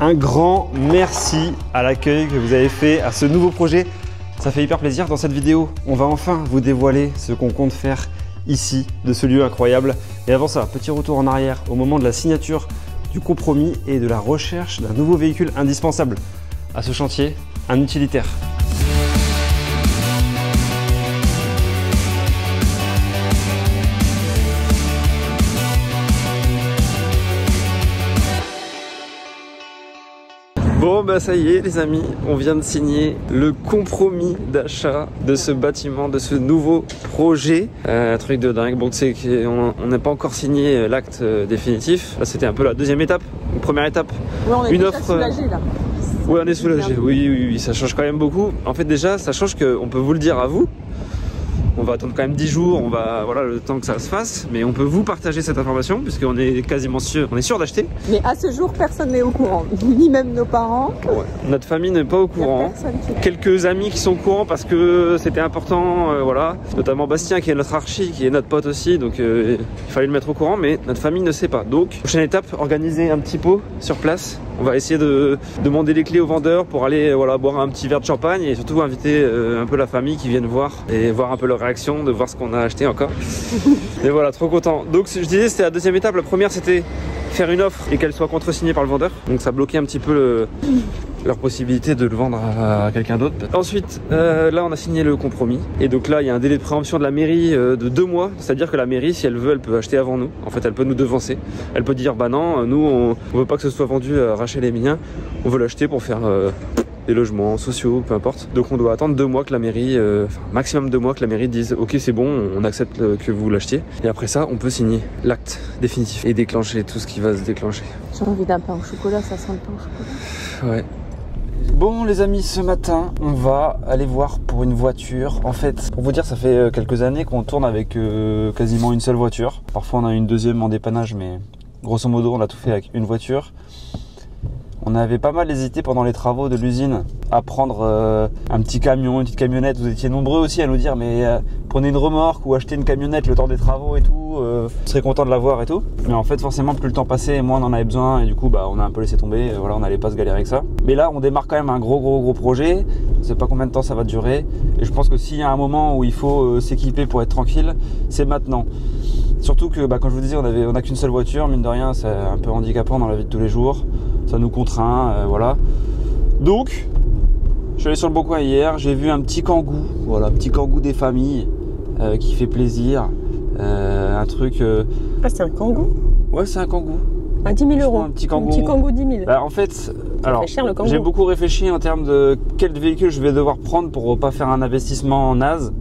Un grand merci à l'accueil que vous avez fait à ce nouveau projet. Ça fait hyper plaisir. Dans cette vidéo, on va enfin vous dévoiler ce qu'on compte faire ici, de ce lieu incroyable. Et avant ça, petit retour en arrière au moment de la signature du compromis et de la recherche d'un nouveau véhicule indispensable à ce chantier, un utilitaire. Bon bah ça y est les amis, on vient de signer le compromis d'achat de ce bâtiment, de ce nouveau projet. Un truc de dingue, bon c'est qu'on n'a pas encore signé l'acte définitif. Là c'était un peu la deuxième étape, une première étape. Ouais, on est déjà soulagé là. Ouais on est soulagé, oui, ça change quand même beaucoup. En fait déjà ça change qu'on peut vous le dire à vous. On va attendre quand même 10 jours, on va, voilà, le temps que ça se fasse, mais on peut vous partager cette information puisqu'on est quasiment sûr, on est sûr d'acheter. Mais à ce jour, personne n'est au courant, ni même nos parents. Ouais. Notre famille n'est pas au courant. Quelques amis qui sont au courant parce que c'était important, voilà. Notamment Bastien qui est notre archi, qui est notre pote aussi, donc il fallait le mettre au courant, mais notre famille ne sait pas. Donc, prochaine étape, organiser un petit pot sur place. On va essayer de demander les clés aux vendeurs pour aller voilà, boire un petit verre de champagne et surtout inviter un peu la famille qui viennent voir et voir un peu leur réaction, de voir ce qu'on a acheté encore. Et voilà, trop content. Donc je disais, c'était la deuxième étape. La première, c'était faire une offre et qu'elle soit contresignée par le vendeur. Donc ça bloquait un petit peu leur possibilité de le vendre à quelqu'un d'autre. Ensuite, là on a signé le compromis. Et donc là, il y a un délai de préemption de la mairie de 2 mois. C'est-à-dire que la mairie, si elle veut, elle peut acheter avant nous. En fait, elle peut nous devancer. Elle peut dire, bah non, nous, on veut pas que ce soit vendu à Rachel et Emilien. On veut l'acheter pour faire des logements sociaux, peu importe. Donc on doit attendre 2 mois que la mairie, enfin maximum 2 mois que la mairie dise ok c'est bon, on accepte que vous l'achetiez. Et après ça, on peut signer l'acte définitif et déclencher tout ce qui va se déclencher. J'ai envie d'un pain au chocolat, ça sent le pain au chocolat. Ouais. Bon les amis, ce matin, on va aller voir pour une voiture. En fait, pour vous dire, ça fait quelques années qu'on tourne avec quasiment une seule voiture. Parfois on a une deuxième en dépannage, mais grosso modo on a tout fait avec une voiture. On avait pas mal hésité pendant les travaux de l'usine à prendre un petit camion, une petite camionnette. Vous étiez nombreux aussi à nous dire mais prenez une remorque ou achetez une camionnette le temps des travaux et tout. Je serais content de l'avoir et tout. Mais en fait forcément plus le temps passait, moins on en avait besoin et du coup bah, on a un peu laissé tomber. Voilà, on n'allait pas se galérer avec ça. Mais là on démarre quand même un gros projet. Je ne sais pas combien de temps ça va durer. Et je pense que s'il y a un moment où il faut s'équiper pour être tranquille, c'est maintenant. Surtout que bah, comme je vous disais, on n'a qu'une seule voiture, mine de rien c'est un peu handicapant dans la vie de tous les jours. Ça nous contraint, voilà. Donc, je suis allé sur le Bon Coin hier, j'ai vu un petit Kangoo, voilà, petit Kangoo des familles qui fait plaisir. Un truc. Ah, c'est un Kangoo? Ouais, c'est un Kangoo. À 10 000 euros. Un petit Kangoo. Un petit Kangoo 10 000. Bah, en fait, alors, j'ai beaucoup réfléchi en termes de quel véhicule je vais devoir prendre pour ne pas faire un investissement naze.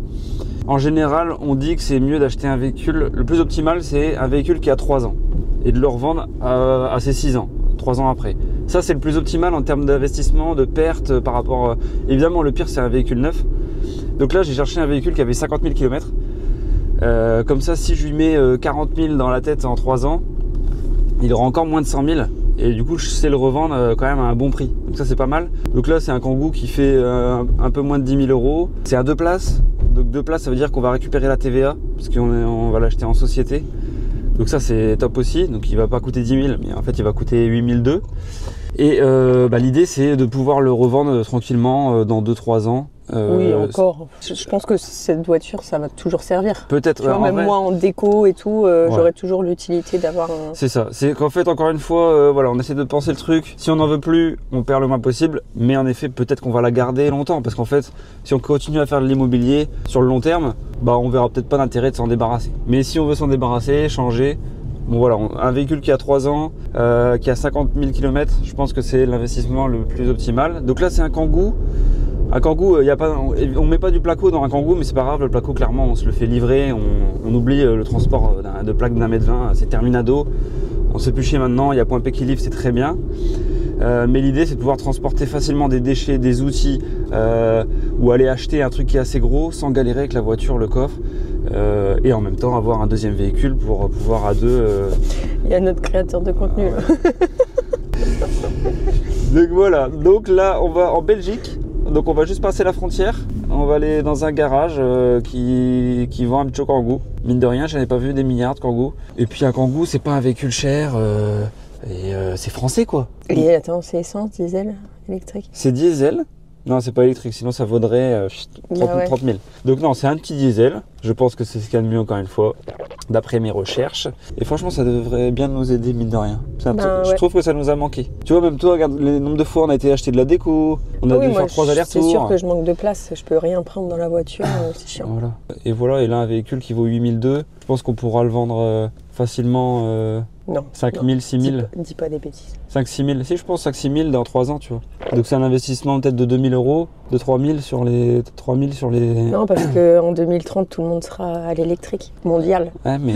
En général, on dit que c'est mieux d'acheter un véhicule. Le plus optimal, c'est un véhicule qui a 3 ans et de le revendre à ses 6 ans. 3 ans après. Ça c'est le plus optimal en termes d'investissement, de perte par rapport... évidemment le pire c'est un véhicule neuf. Donc là j'ai cherché un véhicule qui avait 50 000 km. Comme ça si je lui mets 40 000 dans la tête en 3 ans, il aura encore moins de 100 000. Et du coup je sais le revendre quand même à un bon prix. Donc ça c'est pas mal. Donc là c'est un Kangoo qui fait un peu moins de 10 000 euros. C'est à 2 places. Donc 2 places ça veut dire qu'on va récupérer la TVA. Parce qu'on va l'acheter en société. Donc ça c'est top aussi, donc il va pas coûter 10 000 mais en fait il va coûter 8 200. Et bah, l'idée c'est de pouvoir le revendre tranquillement dans 2-3 ans. Oui encore, je pense que cette voiture ça va toujours servir. Peut-être. Même vrai, moi en déco et tout, ouais. J'aurais toujours l'utilité d'avoir un... C'est ça, c'est qu'en fait encore une fois, voilà, on essaie de penser le truc. Si on n'en veut plus, on perd le moins possible. Mais en effet peut-être qu'on va la garder longtemps. Parce qu'en fait si on continue à faire de l'immobilier sur le long terme, bah, on verra peut-être pas d'intérêt de s'en débarrasser. Mais si on veut s'en débarrasser, changer... Bon voilà, un véhicule qui a 3 ans, qui a 50 000 km, je pense que c'est l'investissement le plus optimal. Donc là c'est un Kangoo. Un Kangoo, on met pas du placo dans un Kangoo, mais c'est pas grave, le placo clairement on se le fait livrer, on oublie le transport de plaque d'1,20 m, c'est terminado. On se fait plus chier maintenant, il y a Point P qui livre, c'est très bien. Mais l'idée c'est de pouvoir transporter facilement des déchets, des outils, ou aller acheter un truc qui est assez gros sans galérer avec la voiture, le coffre. Et en même temps avoir un deuxième véhicule pour pouvoir à deux... Il y a notre créateur de contenu là. Donc voilà, donc là on va en Belgique, donc on va juste passer la frontière, on va aller dans un garage qui vend un petit Kangoo. Mine de rien, j'en ai pas vu des milliards de Kangoo. Et puis un Kangoo c'est pas un véhicule cher, Et c'est français quoi. Et attends, c'est essence, diesel, électrique? C'est diesel. Non, c'est pas électrique, sinon ça vaudrait 30 000. Donc non, c'est un petit diesel. Je pense que c'est ce qu'il y a de mieux encore une fois, d'après mes recherches. Et franchement, ça devrait bien nous aider, mine de rien. Je trouve que ça nous a manqué. Tu vois, même toi, regarde le nombre de fois on a été acheter de la déco, on a dû faire 3 allers-retours. C'est sûr que je manque de place, je peux rien prendre dans la voiture, c'est chiant. Voilà. Et voilà, et là, un véhicule qui vaut 8002, je pense qu'on pourra le vendre facilement 5 000, 6 000. Dis pas des bêtises. 5 6 000, si je pense 5 6 000 dans 3 ans, tu vois. Donc c'est un investissement peut-être de 2 000 €, de 3 000 sur les... 3 000 sur les... Non, parce qu'en 2030, tout le monde sera à l'électrique, mondial. Ouais, mais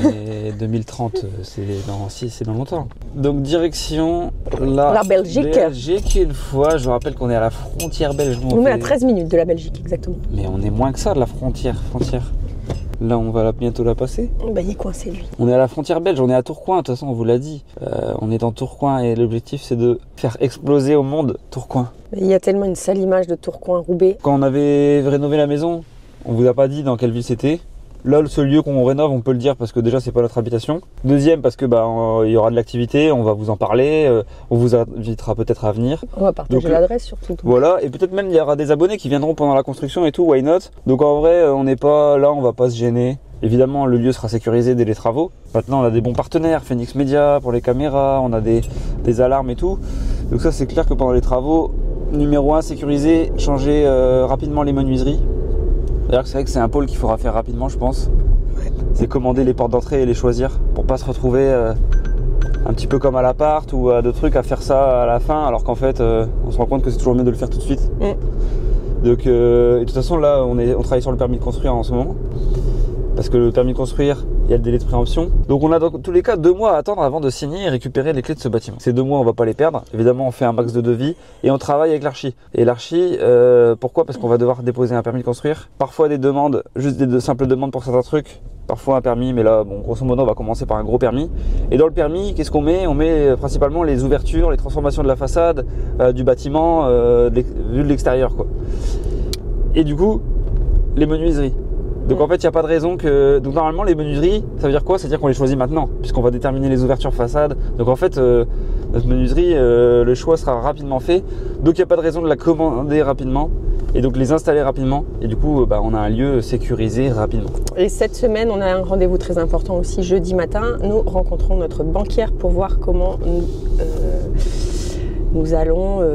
2030, c'est dans longtemps. Donc direction la Belgique. Belgique, une fois, je rappelle qu'on est à la frontière belge. On est à 13 minutes de la Belgique, exactement. Mais on est moins que ça de la frontière. Là, on va bientôt la passer. Bah, il est coincé, lui. On est à la frontière belge, on est à Tourcoing, de toute façon, on vous l'a dit. On est dans Tourcoing et l'objectif, c'est de faire exploser au monde Tourcoing. Il y a tellement une sale image de Tourcoing-Roubaix. Quand on avait rénové la maison, on vous a pas dit dans quelle ville c'était. Là, ce lieu qu'on rénove, on peut le dire parce que déjà, c'est pas notre habitation. Deuxième, parce que il y aura de l'activité, on va vous en parler, on vous invitera peut-être à venir. On va partager l'adresse surtout. Voilà, et peut-être même il y aura des abonnés qui viendront pendant la construction et tout, why not? Donc en vrai, on n'est pas là, on va pas se gêner. Évidemment, le lieu sera sécurisé dès les travaux. Maintenant, on a des bons partenaires, Phoenix Media pour les caméras, on a des alarmes et tout. Donc ça, c'est clair que pendant les travaux, numéro 1, sécuriser, changer rapidement les menuiseries. D'ailleurs, c'est vrai que c'est un pôle qu'il faudra faire rapidement, je pense. Ouais. C'est commander les portes d'entrée et les choisir pour pas se retrouver un petit peu comme à l'appart ou à d'autres trucs à faire ça à la fin, alors qu'en fait, on se rend compte que c'est toujours mieux de le faire tout de suite. Donc, et de toute façon, là, on travaille sur le permis de construire en ce moment. Parce que le permis de construire, il y a le délai de préemption. Donc on a dans tous les cas 2 mois à attendre avant de signer et récupérer les clés de ce bâtiment. Ces 2 mois, on va pas les perdre. Évidemment, on fait un max de devis et on travaille avec l'archi. Et l'archi, pourquoi? Parce qu'on va devoir déposer un permis de construire. Parfois des demandes, juste des simples demandes pour certains trucs. Parfois un permis, mais là, bon, grosso modo, on va commencer par un gros permis. Et dans le permis, qu'est-ce qu'on met? On met principalement les ouvertures, les transformations de la façade, du bâtiment, vu de l'extérieur, quoi. Et du coup, les menuiseries. Donc en fait, il n'y a pas de raison que... Donc normalement, les menuiseries, ça veut dire quoi? Ça veut dire qu'on les choisit maintenant, puisqu'on va déterminer les ouvertures façade. Donc en fait, notre menuiserie, le choix sera rapidement fait. Donc il n'y a pas de raison de la commander rapidement et donc les installer rapidement. Et du coup, on a un lieu sécurisé rapidement. Et cette semaine, on a un rendez-vous très important aussi. Jeudi matin, nous rencontrons notre banquière pour voir comment nous allons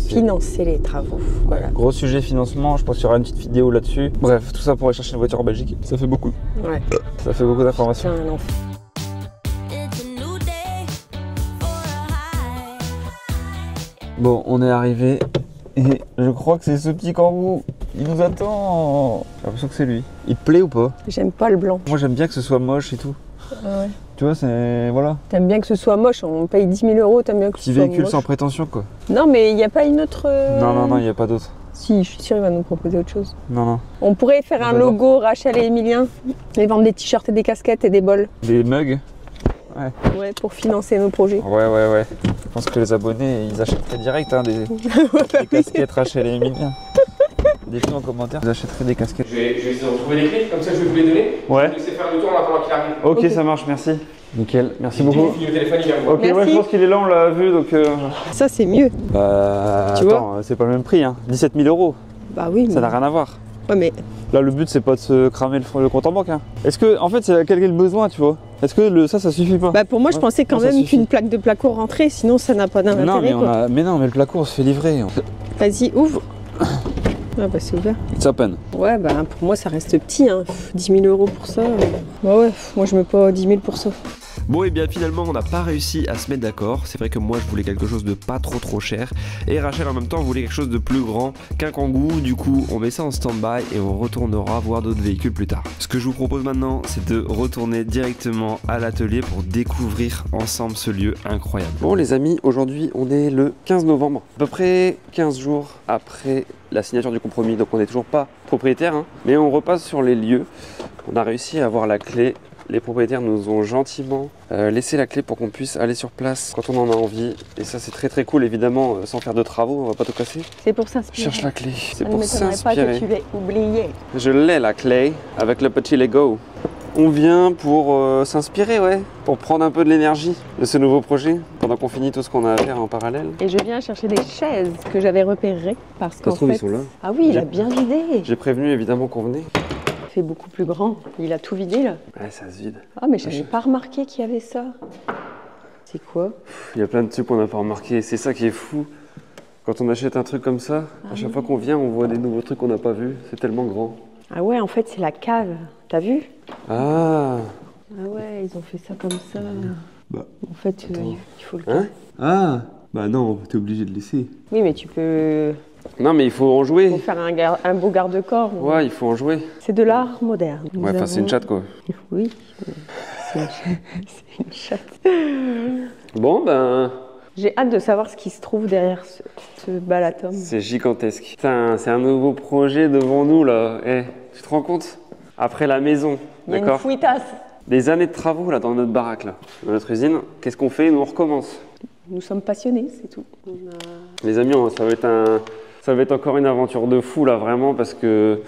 financer les travaux. Voilà. Gros sujet financement, je pense qu'il y aura une petite vidéo là-dessus. Bref, tout ça pour aller chercher une voiture en Belgique. Ça fait beaucoup. Ouais. Ça fait beaucoup d'informations. Bon, on est arrivé et je crois que c'est ce petit kangou. Il nous attend. J'ai l'impression que c'est lui. Il te plaît ou pas? J'aime pas le blanc. Moi, j'aime bien que ce soit moche et tout. Ah ouais. Tu vois, c'est... Voilà. T'aimes bien que ce soit moche, on paye 10 000 €, t'aimes bien que ce soit moche. Petit véhicule sans prétention, quoi. Non, mais il n'y a pas une autre... Non, il n'y a pas d'autre. Si, je suis sûre, il va nous proposer autre chose. Non. On pourrait faire un logo Rachel et Emilien et vendre des t-shirts et des casquettes et des bols. Des mugs. Ouais, pour financer nos projets. Ouais. Je pense que les abonnés, ils achèteraient direct des casquettes Rachel et Emilien. Dites-nous en commentaire, vous achèterez des casquettes. Je vais essayer de retrouver les clés, comme ça je vais vous les donner. Ouais. Je vais essayer de faire le tour en attendant qu'il arrive. Ok, ça marche, merci. Nickel, merci beaucoup. Il est au téléphone, il vient me voir. Ok, ouais, je pense qu'il est là, on l'a vu, donc... Ça, c'est mieux. Bah, tu attends, c'est pas le même prix, hein. 17 000 €. Bah oui. Ça n'a rien à voir. Ouais, mais... Là, le but, c'est pas de se cramer le compte en banque, hein. Est-ce que, en fait, c'est à quelqu'un le besoin, tu vois? Est-ce que ça suffit pas? Bah, pour moi, je pensais quand même qu'une plaque de placo rentrait, sinon ça n'a pas d'intérêt. Mais non, mais le placo, on se fait livrer. Vas-y, ouvre. Ah bah c'est ouvert. It's open. Ouais, bah pour moi ça reste petit, hein. 10 000 € pour ça. Bah ouais, moi je mets pas 10 000 pour ça. Bon et bien finalement on n'a pas réussi à se mettre d'accord. C'est vrai que moi je voulais quelque chose de pas trop cher et Rachel en même temps voulait quelque chose de plus grand qu'un kangou. Du coup on met ça en stand-by et on retournera voir d'autres véhicules plus tard. Ce que je vous propose maintenant c'est de retourner directement à l'atelier pour découvrir ensemble ce lieu incroyable. Bon les amis, aujourd'hui on est le 15 novembre, à peu près 15 jours après la signature du compromis, donc on n'est toujours pas propriétaire, hein, mais on repasse sur les lieux. On a réussi à avoir la clé. Les propriétaires nous ont gentiment laissé la clé pour qu'on puisse aller sur place quand on en a envie. Et ça c'est très cool, évidemment, sans faire de travaux, on va pas tout casser. C'est pour s'inspirer. Cherche la clé, c'est pour pour s'inspirer. pas que tu l'aies oublié. Je l'ai la clé avec le petit Lego. On vient pour s'inspirer, ouais, pour prendre un peu de l'énergie de ce nouveau projet, pendant qu'on finit tout ce qu'on a à faire en parallèle. Et je viens chercher des chaises que j'avais repérées parce qu'en fait... ils sont là. Ah oui, il a bien vidé. J'ai prévenu évidemment qu'on venait. Il fait beaucoup plus grand. Il a tout vidé là. Ouais, ça se vide. Ah mais j'avais pas remarqué qu'il y avait ça. C'est quoi? Il y a plein de trucs qu'on n'a pas remarqué. C'est ça qui est fou. Quand on achète un truc comme ça, à chaque fois qu'on vient, on voit des nouveaux trucs qu'on n'a pas vus. C'est tellement grand. Ah ouais, en fait, c'est la cave. T'as vu? Ah. Ah ouais, ils ont fait ça comme ça. Bah, en fait, il faut le... Hein? Ah. Bah non, t'es obligé de laisser. Oui, mais tu peux... Non, mais il faut en jouer. Il faut faire un beau garde-corps. Ouais, il faut en jouer. C'est de l'art moderne. Ouais, enfin, c'est une chatte, quoi. Oui, c'est une chatte. Bon, ben... J'ai hâte de savoir ce qui se trouve derrière ce balatum. C'est gigantesque. Putain, c'est un nouveau projet devant nous, là. Eh, tu te rends compte? Après la maison, il y a une d'accord? fouittasse. Des années de travaux, là, dans notre baraque, là. Dans notre usine. Qu'est-ce qu'on fait? Nous, on recommence. Nous sommes passionnés, c'est tout. Les amis, ça va être encore une aventure de fou, là, vraiment, parce que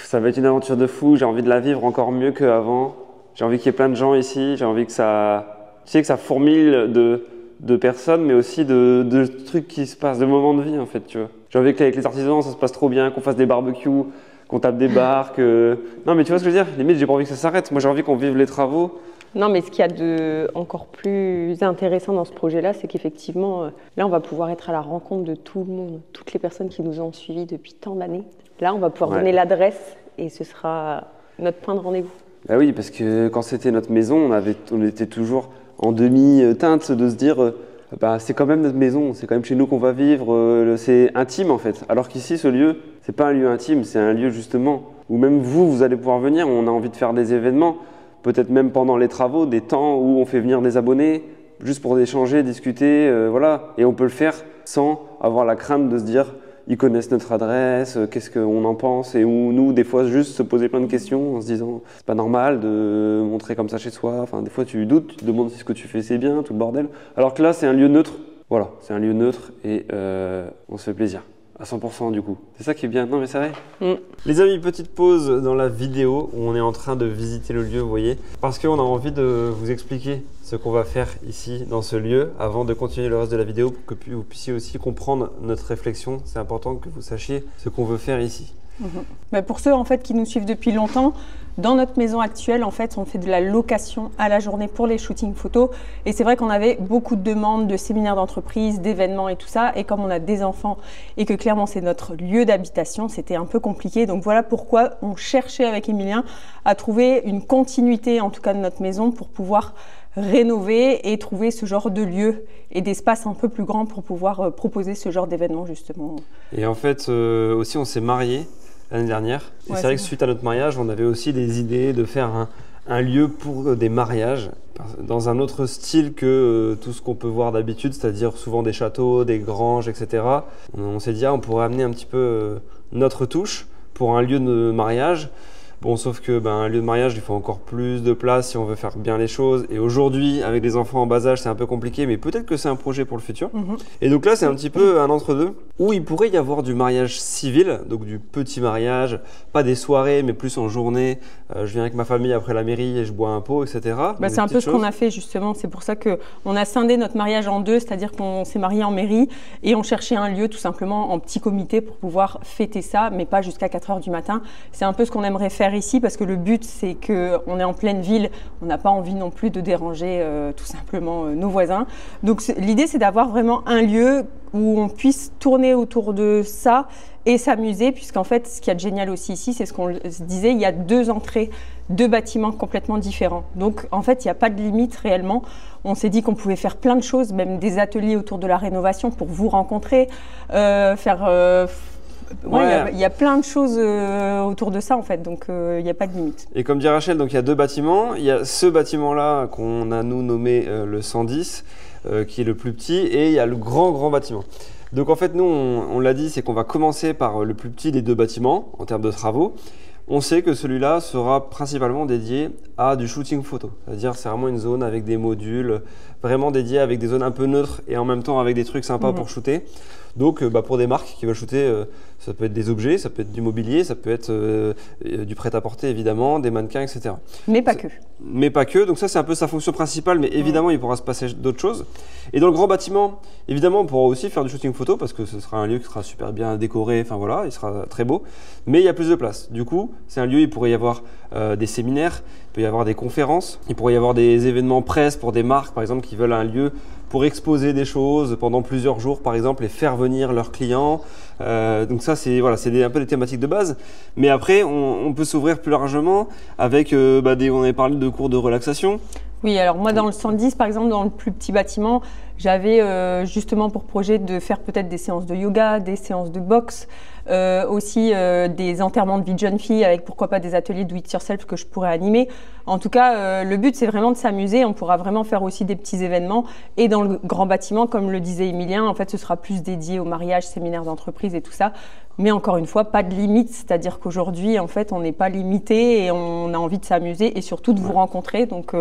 ça va être une aventure de fou. J'ai envie de la vivre encore mieux qu'avant. J'ai envie qu'il y ait plein de gens ici. J'ai envie que ça... Tu sais, que ça fourmille de personnes, mais aussi de trucs qui se passent, de moments de vie, en fait, tu vois. J'ai envie qu'avec les artisans, ça se passe trop bien, qu'on fasse des barbecues, qu'on tape des barres, que... Non, mais tu vois ce que je veux dire? Limite, j'ai pas envie que ça s'arrête. Moi, j'ai envie qu'on vive les travaux. Non, mais ce qu'il y a de encore plus intéressant dans ce projet-là, c'est qu'effectivement, là, on va pouvoir être à la rencontre de tout le monde, toutes les personnes qui nous ont suivis depuis tant d'années. Là, on va pouvoir donner l'adresse et ce sera notre point de rendez-vous. Bah oui, parce que quand c'était notre maison, on était toujours en demi-teinte de se dire bah, c'est quand même notre maison, c'est quand même chez nous qu'on va vivre, c'est intime en fait. Alors qu'ici, ce lieu, c'est pas un lieu intime, c'est un lieu justement où même vous allez pouvoir venir, on a envie de faire des événements, peut-être même pendant les travaux, des temps où on fait venir des abonnés, juste pour échanger, discuter, voilà. Et on peut le faire sans avoir la crainte de se dire ils connaissent notre adresse, qu'est-ce qu'on en pense, et où nous, des fois, juste se poser plein de questions en se disant c'est pas normal de montrer comme ça chez soi. Enfin, des fois, tu doutes, tu te demandes si ce que tu fais c'est bien, tout le bordel. Alors que là, c'est un lieu neutre. Voilà, c'est un lieu neutre et on se fait plaisir. À 100% du coup. C'est ça qui est bien. Non mais c'est vrai. Les amis, petite pause dans la vidéo où on est en train de visiter le lieu, vous voyez. Parce qu'on a envie de vous expliquer ce qu'on va faire ici dans ce lieu avant de continuer le reste de la vidéo pour que vous puissiez aussi comprendre notre réflexion. C'est important que vous sachiez ce qu'on veut faire ici. Mais pour ceux en fait qui nous suivent depuis longtemps, dans notre maison actuelle, en fait, on fait de la location à la journée pour les shootings photos. Et c'est vrai qu'on avait beaucoup de demandes de séminaires d'entreprise, d'événements et tout ça. Et comme on a des enfants et que clairement c'est notre lieu d'habitation, c'était un peu compliqué. Donc voilà pourquoi on cherchait avec Emilien à trouver une continuité, en tout cas de notre maison, pour pouvoir rénover et trouver ce genre de lieu et d'espace un peu plus grand pour pouvoir proposer ce genre d'événement justement. Et en fait, aussi on s'est mariés l'année dernière. Et c'est vrai que suite à notre mariage, on avait aussi des idées de faire un lieu pour des mariages dans un autre style que tout ce qu'on peut voir d'habitude, c'est-à-dire souvent des châteaux, des granges, etc. On s'est dit, on pourrait amener un petit peu notre touche pour un lieu de mariage. Bon, sauf que un lieu de mariage, il faut encore plus de place si on veut faire bien les choses. Et aujourd'hui, avec des enfants en bas âge, c'est un peu compliqué, mais peut-être que c'est un projet pour le futur. Et donc là, c'est un petit peu un entre-deux, où il pourrait y avoir du mariage civil, donc du petit mariage, pas des soirées, mais plus en journée. Je viens avec ma famille après la mairie et je bois un pot, etc. C'est un peu ce qu'on a fait justement. C'est pour ça qu'on a scindé notre mariage en deux, c'est-à-dire qu'on s'est marié en mairie et on cherchait un lieu tout simplement en petit comité pour pouvoir fêter ça, mais pas jusqu'à 4 h du matin. C'est un peu ce qu'on aimerait faire ici parce que le but c'est qu'on est en pleine ville, on n'a pas envie non plus de déranger tout simplement nos voisins. Donc l'idée c'est d'avoir vraiment un lieu où on puisse tourner autour de ça et s'amuser, puisqu'en fait ce qu'il y a de génial aussi ici, c'est ce qu'on se disait, il y a 2 entrées, 2 bâtiments complètement différents. Donc en fait il n'y a pas de limite réellement. On s'est dit qu'on pouvait faire plein de choses, même des ateliers autour de la rénovation pour vous rencontrer, il y a plein de choses autour de ça en fait, donc il n'y a pas de limite. Et comme dit Rachel, donc il y a 2 bâtiments. Il y a ce bâtiment-là qu'on a nous nommé le 110, qui est le plus petit, et il y a le grand bâtiment. Donc en fait, nous, on l'a dit, c'est qu'on va commencer par le plus petit des 2 bâtiments en termes de travaux. On sait que celui-là sera principalement dédié à du shooting photo. C'est-à-dire c'est vraiment une zone avec des modules, vraiment dédiés avec des zones un peu neutres et en même temps avec des trucs sympas pour shooter. Donc pour des marques qui veulent shooter, ça peut être des objets, ça peut être du mobilier, ça peut être du prêt-à-porter évidemment, des mannequins, etc. Mais pas que. Mais pas que, donc ça c'est un peu sa fonction principale, mais évidemment il pourra se passer d'autres choses. Et dans le grand bâtiment, évidemment on pourra aussi faire du shooting photo parce que ce sera un lieu qui sera super bien décoré, enfin voilà, il sera très beau, mais il y a plus de place. Du coup, c'est un lieu, il pourrait y avoir des séminaires, il peut y avoir des conférences, il pourrait y avoir des événements presse pour des marques par exemple qui veulent un lieu pour exposer des choses pendant plusieurs jours par exemple et faire venir leurs clients. Donc ça c'est voilà, c'est un peu des thématiques de base. Mais après on peut s'ouvrir plus largement avec on avait parlé de cours de relaxation. Oui, alors moi dans le 110 par exemple, dans le plus petit bâtiment, j'avais justement pour projet de faire peut-être des séances de yoga, des séances de boxe, aussi des enterrements de vie de jeunes filles avec pourquoi pas des ateliers do it yourself que je pourrais animer. En tout cas, le but c'est vraiment de s'amuser, on pourra vraiment faire aussi des petits événements et dans le grand bâtiment, comme le disait Emilien, en fait ce sera plus dédié au mariage, séminaires d'entreprise et tout ça. Mais encore une fois, pas de limite, c'est-à-dire qu'aujourd'hui, en fait, on n'est pas limité et on a envie de s'amuser et surtout de vous rencontrer. Donc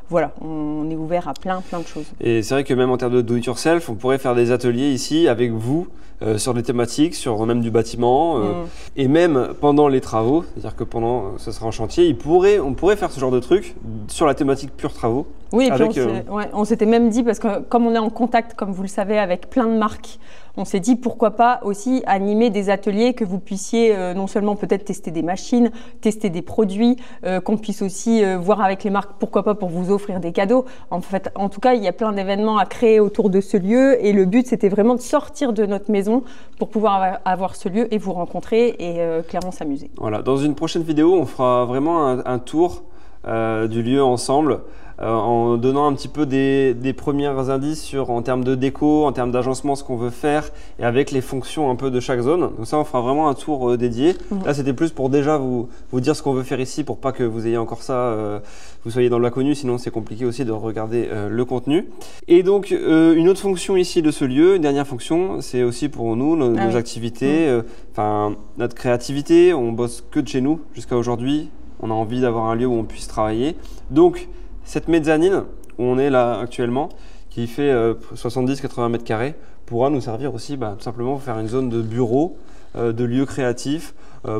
voilà, on est ouvert à plein de choses. Et c'est vrai que même en termes de do-it-yourself, on pourrait faire des ateliers ici avec vous sur des thématiques, sur même du bâtiment et même pendant les travaux, c'est-à-dire que pendant ce sera en chantier, on pourrait faire ce genre de truc sur la thématique pure travaux. Oui, et puis on s'était même dit, parce que comme on est en contact, comme vous le savez, avec plein de marques, on s'est dit pourquoi pas aussi animer des ateliers que vous puissiez non seulement peut-être tester des machines, tester des produits, qu'on puisse aussi voir avec les marques, pourquoi pas pour vous offrir des cadeaux. En fait, en tout cas, il y a plein d'événements à créer autour de ce lieu et le but, c'était vraiment de sortir de notre maison pour pouvoir avoir ce lieu et vous rencontrer et clairement s'amuser. Voilà, dans une prochaine vidéo, on fera vraiment un tour du lieu ensemble. En donnant un petit peu des premiers indices en termes de déco, en termes d'agencement, ce qu'on veut faire et avec les fonctions un peu de chaque zone. Donc ça, on fera vraiment un tour dédié. Là, c'était plus pour déjà vous dire ce qu'on veut faire ici pour pas que vous ayez encore ça, vous soyez dans l'inconnu, sinon c'est compliqué aussi de regarder le contenu. Et donc, une autre fonction ici de ce lieu, une dernière fonction, c'est aussi pour nous, nos activités, notre créativité. On bosse que de chez nous jusqu'à aujourd'hui. On a envie d'avoir un lieu où on puisse travailler. Donc, cette mezzanine où on est là actuellement, qui fait 70-80 mètres carrés, pourra nous servir aussi tout simplement pour faire une zone de bureau, de lieux créatifs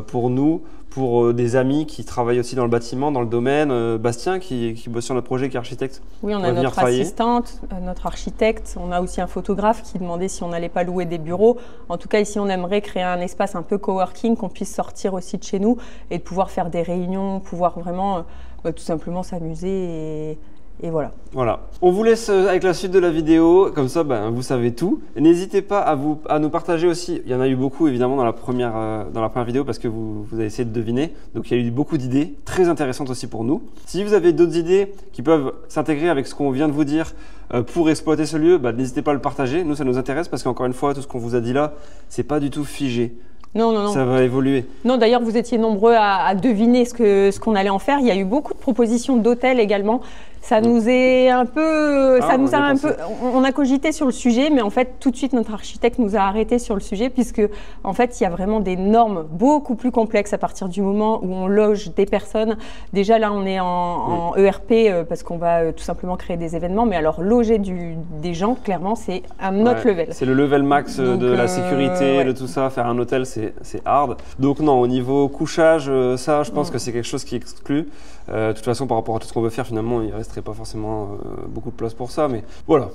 pour nous, pour des amis qui travaillent aussi dans le bâtiment, dans le domaine. Bastien qui bosse sur notre projet, qui est architecte. Oui, on a notre assistante, notre architecte. On a aussi un photographe qui demandait si on n'allait pas louer des bureaux. En tout cas, ici, on aimerait créer un espace un peu coworking, qu'on puisse sortir aussi de chez nous et de pouvoir faire des réunions, pouvoir vraiment tout simplement s'amuser et voilà. Voilà. On vous laisse avec la suite de la vidéo, comme ça vous savez tout. N'hésitez pas à nous partager aussi, il y en a eu beaucoup évidemment dans la première vidéo parce que vous avez essayé de deviner. Donc il y a eu beaucoup d'idées, très intéressantes aussi pour nous. Si vous avez d'autres idées qui peuvent s'intégrer avec ce qu'on vient de vous dire pour exploiter ce lieu, n'hésitez pas à le partager. Nous ça nous intéresse parce qu'encore une fois, tout ce qu'on vous a dit là, c'est pas du tout figé. Non. Ça va évoluer. Non, d'ailleurs, vous étiez nombreux à deviner ce qu'on allait en faire. Il y a eu beaucoup de propositions d'hôtels également. Ça nous est un peu, on a cogité sur le sujet, mais en fait, tout de suite, notre architecte nous a arrêté sur le sujet puisque, en fait, il y a vraiment des normes beaucoup plus complexes à partir du moment où on loge des personnes. Déjà, là, on est en ERP parce qu'on va tout simplement créer des événements, mais alors loger des gens, clairement, c'est un autre level. C'est le level max de la sécurité, de tout ça. Faire un hôtel, c'est hard. Donc non, au niveau couchage, ça, je pense que c'est quelque chose qui exclut. De toute façon, par rapport à tout ce qu'on veut faire, finalement, il ne resterait pas forcément beaucoup de place pour ça, mais voilà.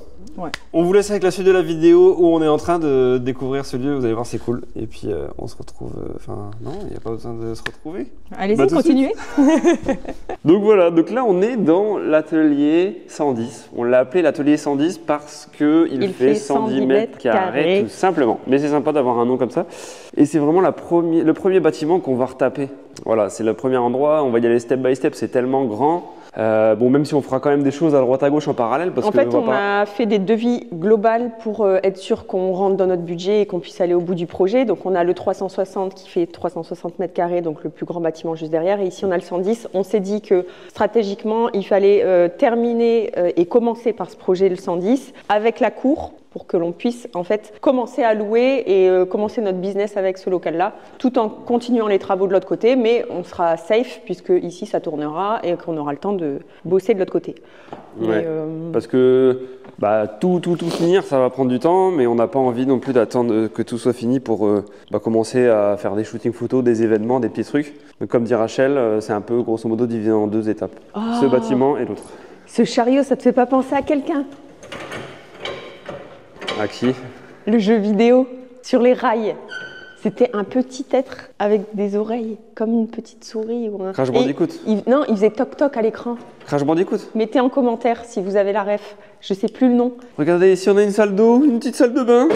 On vous laisse avec la suite de la vidéo où on est en train de découvrir ce lieu. Vous allez voir, c'est cool. Et puis, on se retrouve... non, il n'y a pas besoin de se retrouver. Allez-y, continuez. Donc voilà, donc là, on est dans l'atelier 110. On l'a appelé l'atelier 110 parce qu'il fait 110 mètres carrés, tout simplement. Mais c'est sympa d'avoir un nom comme ça. Et c'est vraiment le premier bâtiment qu'on va retaper. Voilà, c'est le premier endroit. On va y aller step by step. C'est tellement grand. Même si on fera quand même des choses à droite à gauche en parallèle. Parce en fait, on a fait des devis globales pour être sûr qu'on rentre dans notre budget et qu'on puisse aller au bout du projet. Donc, on a le 360 qui fait 360 mètres carrés, donc le plus grand bâtiment juste derrière. Et ici, on a le 110. On s'est dit que stratégiquement, il fallait terminer et commencer par ce projet, le 110, avec la cour. pour que l'on puisse en fait commencer à louer et commencer notre business avec ce local-là, tout en continuant les travaux de l'autre côté, mais on sera safe puisque ici ça tournera et qu'on aura le temps de bosser de l'autre côté. Ouais, parce que tout finir, ça va prendre du temps, mais on n'a pas envie non plus d'attendre que tout soit fini pour commencer à faire des shootings photos, des événements, des petits trucs. Donc, comme dit Rachel, c'est un peu grosso modo divisé en 2 étapes. Ce bâtiment et l'autre. Ce chariot, ça te fait pas penser à quelqu'un? À qui? Le jeu vidéo sur les rails. C'était un petit être avec des oreilles, comme une petite souris. Ou un... Crash Bandicoot. Non, il faisait toc-toc à l'écran. Crash Bandicoot. Mettez en commentaire si vous avez la ref. Je sais plus le nom. Regardez, ici on a une salle d'eau, une petite salle de bain.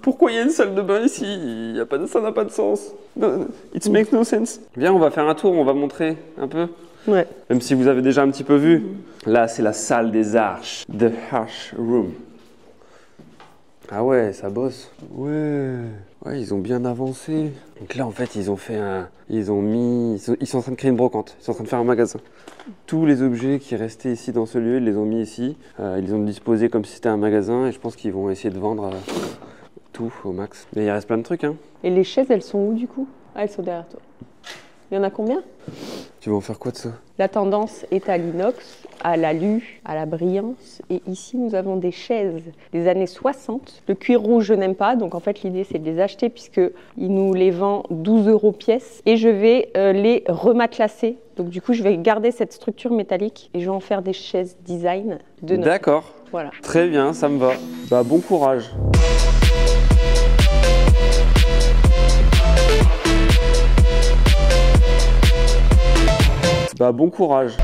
Pourquoi il y a une salle de bain ici? Ça n'a pas de sens. It makes no sense. Viens, on va faire un tour, on va montrer un peu. Ouais. Même si vous avez déjà un petit peu vu. Là, c'est la salle des arches. The Arch Room. Ah ouais, ça bosse. Ouais, ils ont bien avancé. Donc là, en fait, ils sont en train de créer une brocante. Ils sont en train de faire un magasin. Tous les objets qui restaient ici dans ce lieu, ils les ont mis ici. Ils les ont disposés comme si c'était un magasin. Et je pense qu'ils vont essayer de vendre tout au max. Mais il reste plein de trucs, hein. Et les chaises, elles sont où du coup? Ah, elles sont derrière toi. Il y en a combien? Tu vas en faire quoi de ça? La tendance est à l'inox, à l'alu, à la brillance. Et ici, nous avons des chaises des années 60. Le cuir rouge, je n'aime pas. Donc, en fait, l'idée, c'est de les acheter puisqu'il nous les vend 12 € pièce. Et je vais les rematelacer. Donc, du coup, je vais garder cette structure métallique et je vais en faire des chaises design de notre... D'accord. Voilà. Très bien, ça me va. Bon courage. Bon courage.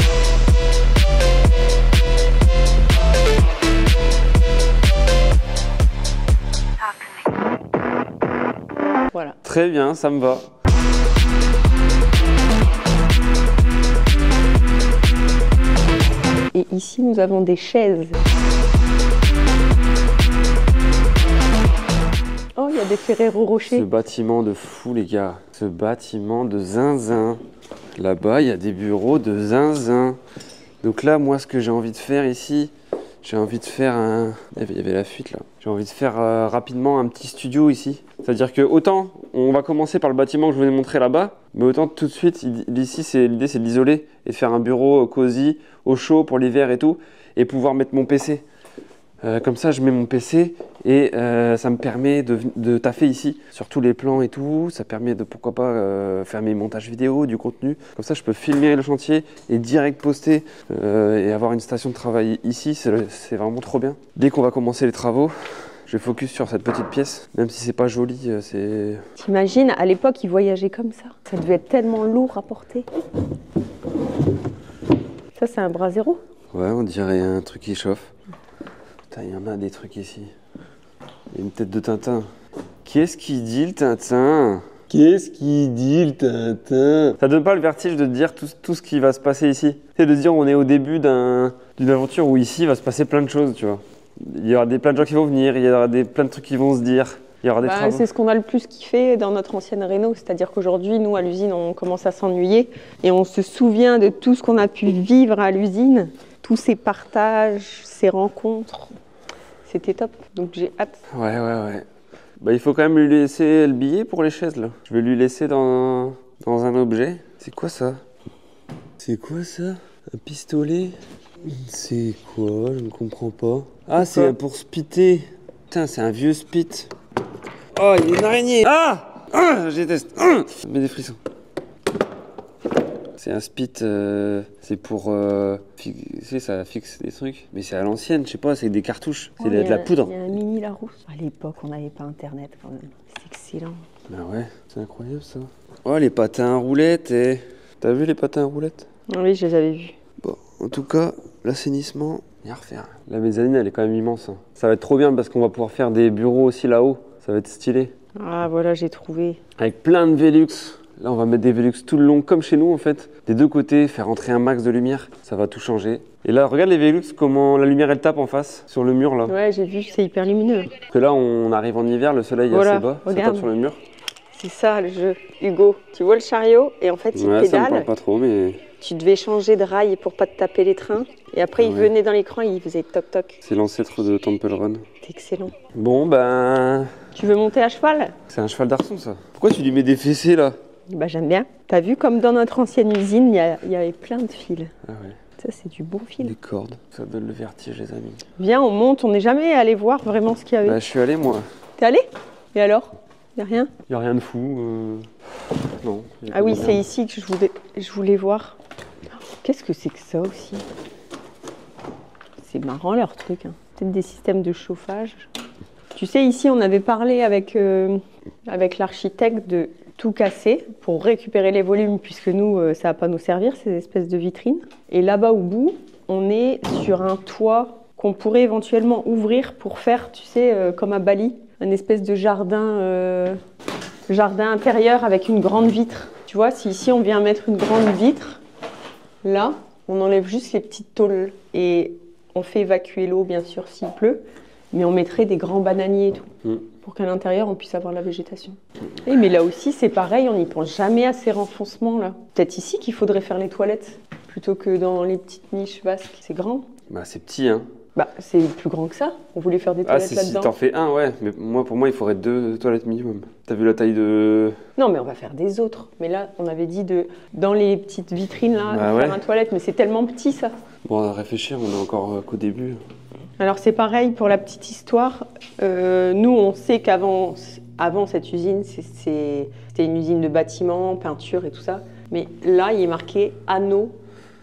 Voilà. Très bien, ça me va. Et ici, nous avons des chaises. Oh, il y a des Ferrero Rocher. Ce bâtiment de fou, les gars. Ce bâtiment de zinzin. Là-bas, il y a des bureaux de zinzin. Donc là, moi, ce que j'ai envie de faire ici, j'ai envie de faire un... Il y avait la fuite, là. J'ai envie de faire rapidement un petit studio ici. C'est-à-dire que autant, on va commencer par le bâtiment que je vous ai montré là-bas, mais autant tout de suite, ici, l'idée, c'est de l'isoler et de faire un bureau cosy, au chaud pour l'hiver et tout, et pouvoir mettre mon PC. Comme ça, je mets mon PC et ça me permet de taffer ici sur tous les plans et tout. Ça permet de, pourquoi pas, faire mes montages vidéo, du contenu. Comme ça, je peux filmer le chantier et direct poster et avoir une station de travail ici. C'est vraiment trop bien. Dès qu'on va commencer les travaux, je focus sur cette petite pièce. Même si c'est pas joli, c'est... T'imagines, à l'époque, ils voyageaient comme ça. Ça devait être tellement lourd à porter. Ça, c'est un bras zéro. Ouais, on dirait un truc qui chauffe. Putain, il y en a des trucs ici. Il y a une tête de Tintin. Qu'est-ce qu'il dit le Tintin? Qu'est-ce qu'il dit le Tintin? Ça donne pas le vertige de te dire tout ce qui va se passer ici? C'est de dire on est au début d'une aventure où ici va se passer plein de choses, tu vois. Il y aura plein de gens qui vont venir, il y aura plein de trucs qui vont se dire. Il y aura des travaux. C'est ce qu'on a le plus kiffé dans notre ancienne réno, c'est-à-dire qu'aujourd'hui, nous, à l'usine, on commence à s'ennuyer et on se souvient de tout ce qu'on a pu vivre à l'usine, tous ces partages, ces rencontres. C'était top, donc j'ai hâte. Ouais. Il faut quand même lui laisser le billet pour les chaises, là. Je vais lui laisser dans un objet. C'est quoi ça? C'est quoi ça? Un pistolet? C'est quoi? Je ne comprends pas. Ah, c'est pour spitter. Putain, c'est un vieux spit. Oh, il y a une araignée. Je déteste. Ça me met des frissons. C'est un spit, c'est pour... ça fixe des trucs. Mais c'est à l'ancienne, je sais pas, c'est des cartouches. C'est de la poudre. Il y a un mini Larousse. À l'époque, on n'avait pas Internet quand même. C'est excellent. Ben ouais, c'est incroyable ça. Oh, les patins à roulettes. T'as vu les patins à roulettes? Oui, je les avais vus. Bon, en tout cas, l'assainissement, il y a à refaire. La mezzanine, elle est quand même immense. Ça va être trop bien parce qu'on va pouvoir faire des bureaux aussi là-haut. Ça va être stylé. Ah, voilà, j'ai trouvé. Avec plein de Velux. Là, on va mettre des Velux tout le long, comme chez nous en fait. Des deux côtés, faire entrer un max de lumière. Ça va tout changer. Et là, regarde les Velux, comment la lumière elle tape en face, sur le mur là. Ouais, j'ai vu, c'est hyper lumineux. Parce que là, on arrive en hiver, le soleil est assez bas. Ça tape sur le mur. C'est ça le jeu, Hugo. Tu vois le chariot et en fait il Ouais, ça me pédale. parle pas trop, mais Tu devais changer de rail pour pas te taper les trains. Et après il venait dans l'écran et il faisait toc toc. c'est l'ancêtre de Temple Run. C'est excellent. Bon, ben, Tu veux monter à cheval? c'est un cheval d'arçon, ça. Pourquoi tu lui mets des fessées, là? Bah j'aime bien. T'as vu comme dans notre ancienne usine, il y avait plein de fils. Ah ouais, Ça c'est du bon fil. des cordes. Ça donne le vertige, les amis. Viens, on monte. On n'est jamais allé voir vraiment ce qu'il y avait. Bah, je suis allé, moi. T'es allé? Et alors? Y a rien? Y a rien de fou. Non. y a Ah pas oui, de c'est merde. ici que je voulais voir. Qu'est-ce que c'est que ça aussi? C'est marrant leur truc. Hein. Peut-être des systèmes de chauffage. Tu sais, ici, on avait parlé avec l'architecte de tout casser pour récupérer les volumes, puisque nous, ça va pas nous servir, ces espèces de vitrines. Et là-bas au bout, on est sur un toit qu'on pourrait éventuellement ouvrir pour faire, tu sais, comme à Bali, un espèce de jardin intérieur avec une grande vitre. Tu vois, si ici on vient mettre une grande vitre, là, on enlève juste les petites tôles et on fait évacuer l'eau, bien sûr, s'il pleut, mais on mettrait des grands bananiers et tout, pour qu'à l'intérieur on puisse avoir la végétation. Et mais là aussi, c'est pareil, on n'y pense jamais à ces renfoncements-là. Peut-être ici qu'il faudrait faire les toilettes, plutôt que dans les petites niches basques. C'est grand. Bah, c'est petit, hein. Bah, c'est plus grand que ça. On voulait faire des Ah, toilettes si là-dedans. t'en fais un, ouais. Mais pour moi, il faudrait 2 toilettes minimum. T'as vu la taille de. Non, mais on va faire des autres. Mais là, on avait dit dans les petites vitrines, là, Bah de faire ouais. un toilette. Mais c'est tellement petit, ça. Bon, à réfléchir, on est encore qu'au début. Alors, c'est pareil pour la petite histoire. Nous, on sait qu'avant cette usine, c'était une usine de bâtiments, peinture et tout ça. Mais là, il est marqué Anno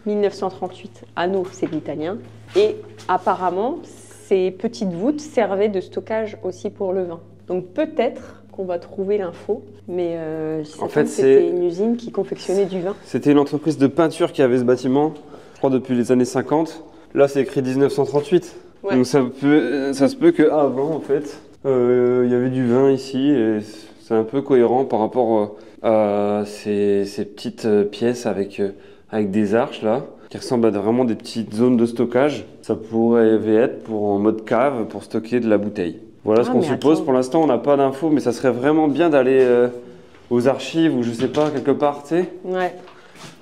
1938. Anno, c'est l'italien. Et apparemment, ces petites voûtes servaient de stockage aussi pour le vin. Donc peut-être qu'on va trouver l'info, mais En fait, c'était une usine qui confectionnait du vin. C'était une entreprise de peinture qui avait ce bâtiment, je crois depuis les années 50. Là, c'est écrit 1938. Ouais. Donc ça se peut qu'avant, en fait, il y avait du vin ici. Et c'est un peu cohérent par rapport à ces petites pièces avec des arches là, qui ressemblent à vraiment des petites zones de stockage. Ça pourrait être en mode cave pour stocker de la bouteille. Voilà ce qu'on mais suppose. attends. Pour l'instant, on n'a pas d'infos, mais ça serait vraiment bien d'aller aux archives ou je sais pas, quelque part, tu sais. Ouais.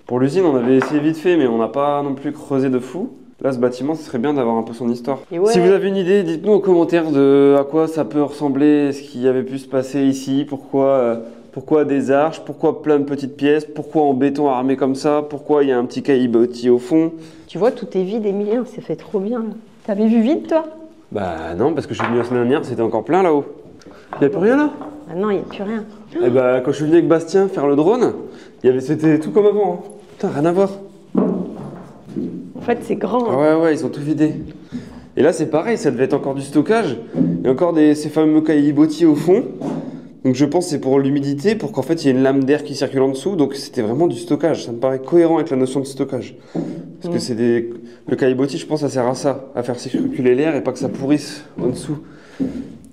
Pour l'usine, on avait essayé vite fait, mais on n'a pas non plus creusé de fou. Là, ce bâtiment, ce serait bien d'avoir un peu son histoire. Et ouais. Si vous avez une idée, dites-nous en commentaire de à quoi ça peut ressembler, ce qui avait pu se passer ici, pourquoi des arches, pourquoi plein de petites pièces, pourquoi en béton armé comme ça, pourquoi il y a un petit caillebotis au fond. Tu vois, tout est vide, Emilien, c'est fait trop bien. Là. T'avais vu vide, toi? Bah non, parce que je suis venu la semaine dernière, c'était encore plein là-haut. Il n'y a plus rien là? Ah non, il n'y a plus rien. Et bah quand je suis venu avec Bastien faire le drone, c'était tout comme avant. Hein. Putain, rien à voir. En fait, c'est grand. Hein. Ah ouais, ils ont tout vidé. Et là, c'est pareil, ça devait être encore du stockage. Et encore ces fameux caillebotis au fond. Donc je pense que c'est pour l'humidité, pour qu'en fait il y ait une lame d'air qui circule en dessous. Donc c'était vraiment du stockage. Ça me paraît cohérent avec la notion de stockage. Parce que c'est le caillebotis, je pense, ça sert à ça, à faire circuler l'air et pas que ça pourrisse en dessous.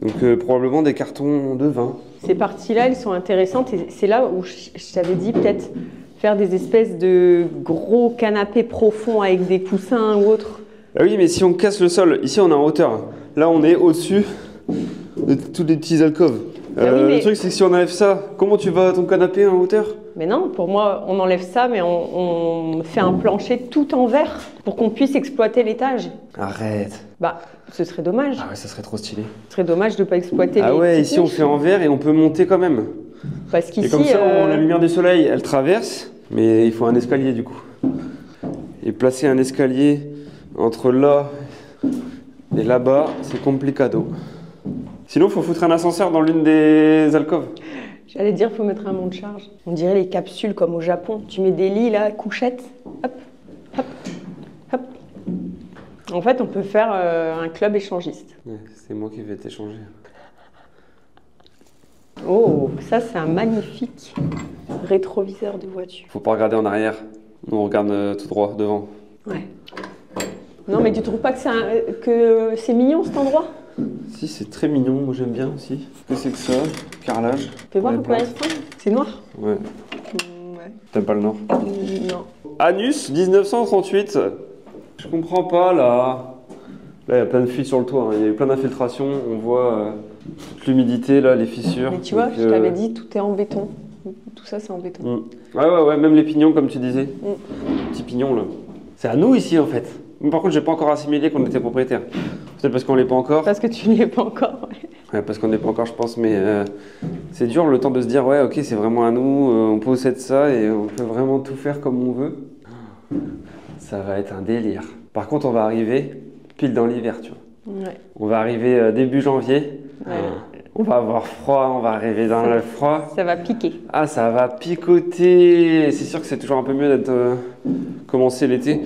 Donc probablement des cartons de vin. Ces parties-là, elles sont intéressantes. Et c'est là où je t'avais dit peut-être faire des espèces de gros canapés profonds avec des coussins ou autre. Ah oui, mais si on casse le sol, ici on est en hauteur. Là on est au-dessus de tous les petits alcôves. Ah oui, mais- Le truc c'est que si on enlève ça, comment tu vas à ton canapé en hauteur? Mais non, pour moi, on enlève ça, mais on fait un plancher tout en verre pour qu'on puisse exploiter l'étage. Arrête. Bah, ce serait dommage. Ah ouais, ça serait trop stylé. Ce serait dommage de ne pas exploiter Ah les ouais, petites ici on niches. fait en verre et on peut monter quand même. Parce Et qu'ici, comme ça, la lumière du soleil, elle traverse, mais il faut un escalier du coup. Et placer un escalier entre là et là-bas, c'est complicado. Sinon, il faut foutre un ascenseur dans l'une des alcôves. j'allais dire, il faut mettre un monte-charge. On dirait les capsules comme au Japon. Tu mets des lits là, couchettes, hop, hop, hop. En fait, on peut faire un club échangiste. Ouais, c'est moi qui vais t'échanger. Oh, ça c'est un magnifique rétroviseur de voiture. Faut pas regarder en arrière. Nous, on regarde tout droit devant. Ouais. Non, mais tu trouves pas que c'est mignon cet endroit? Si, c'est très mignon. Moi, j'aime bien aussi. Qu'est-ce que c'est que ça? Carrelage. Tu peux voir Ouais, un peu place. C'est noir? Ouais. Ouais. T'aimes pas le nord? Non. Anus 1938. Je comprends pas là. Là, il y a plein de fuites sur le toit. Hein. Il y a eu plein d'infiltrations. On voit toute l'humidité, là, les fissures. Mais tu vois, donc, je t'avais dit, tout est en béton. Tout ça, c'est en béton. Ouais, même les pignons, comme tu disais. Petits pignons, là. C'est à nous ici, en fait. Mais par contre, j'ai pas encore assimilé qu'on était propriétaire. Peut-être parce qu'on l'est pas encore. Parce que tu n'y es pas encore. Ouais, parce qu'on n'est pas encore, je pense, mais c'est dur le temps de se dire, ouais, ok, c'est vraiment à nous, on possède ça et on peut vraiment tout faire comme on veut. Ça va être un délire. Par contre, on va arriver pile dans l'hiver, tu vois. Ouais. On va arriver début janvier. Ouais. On va avoir froid, on va arriver dans le froid. Ça va piquer. Ah, ça va picoter. C'est sûr que c'est toujours un peu mieux d'être commencé l'été.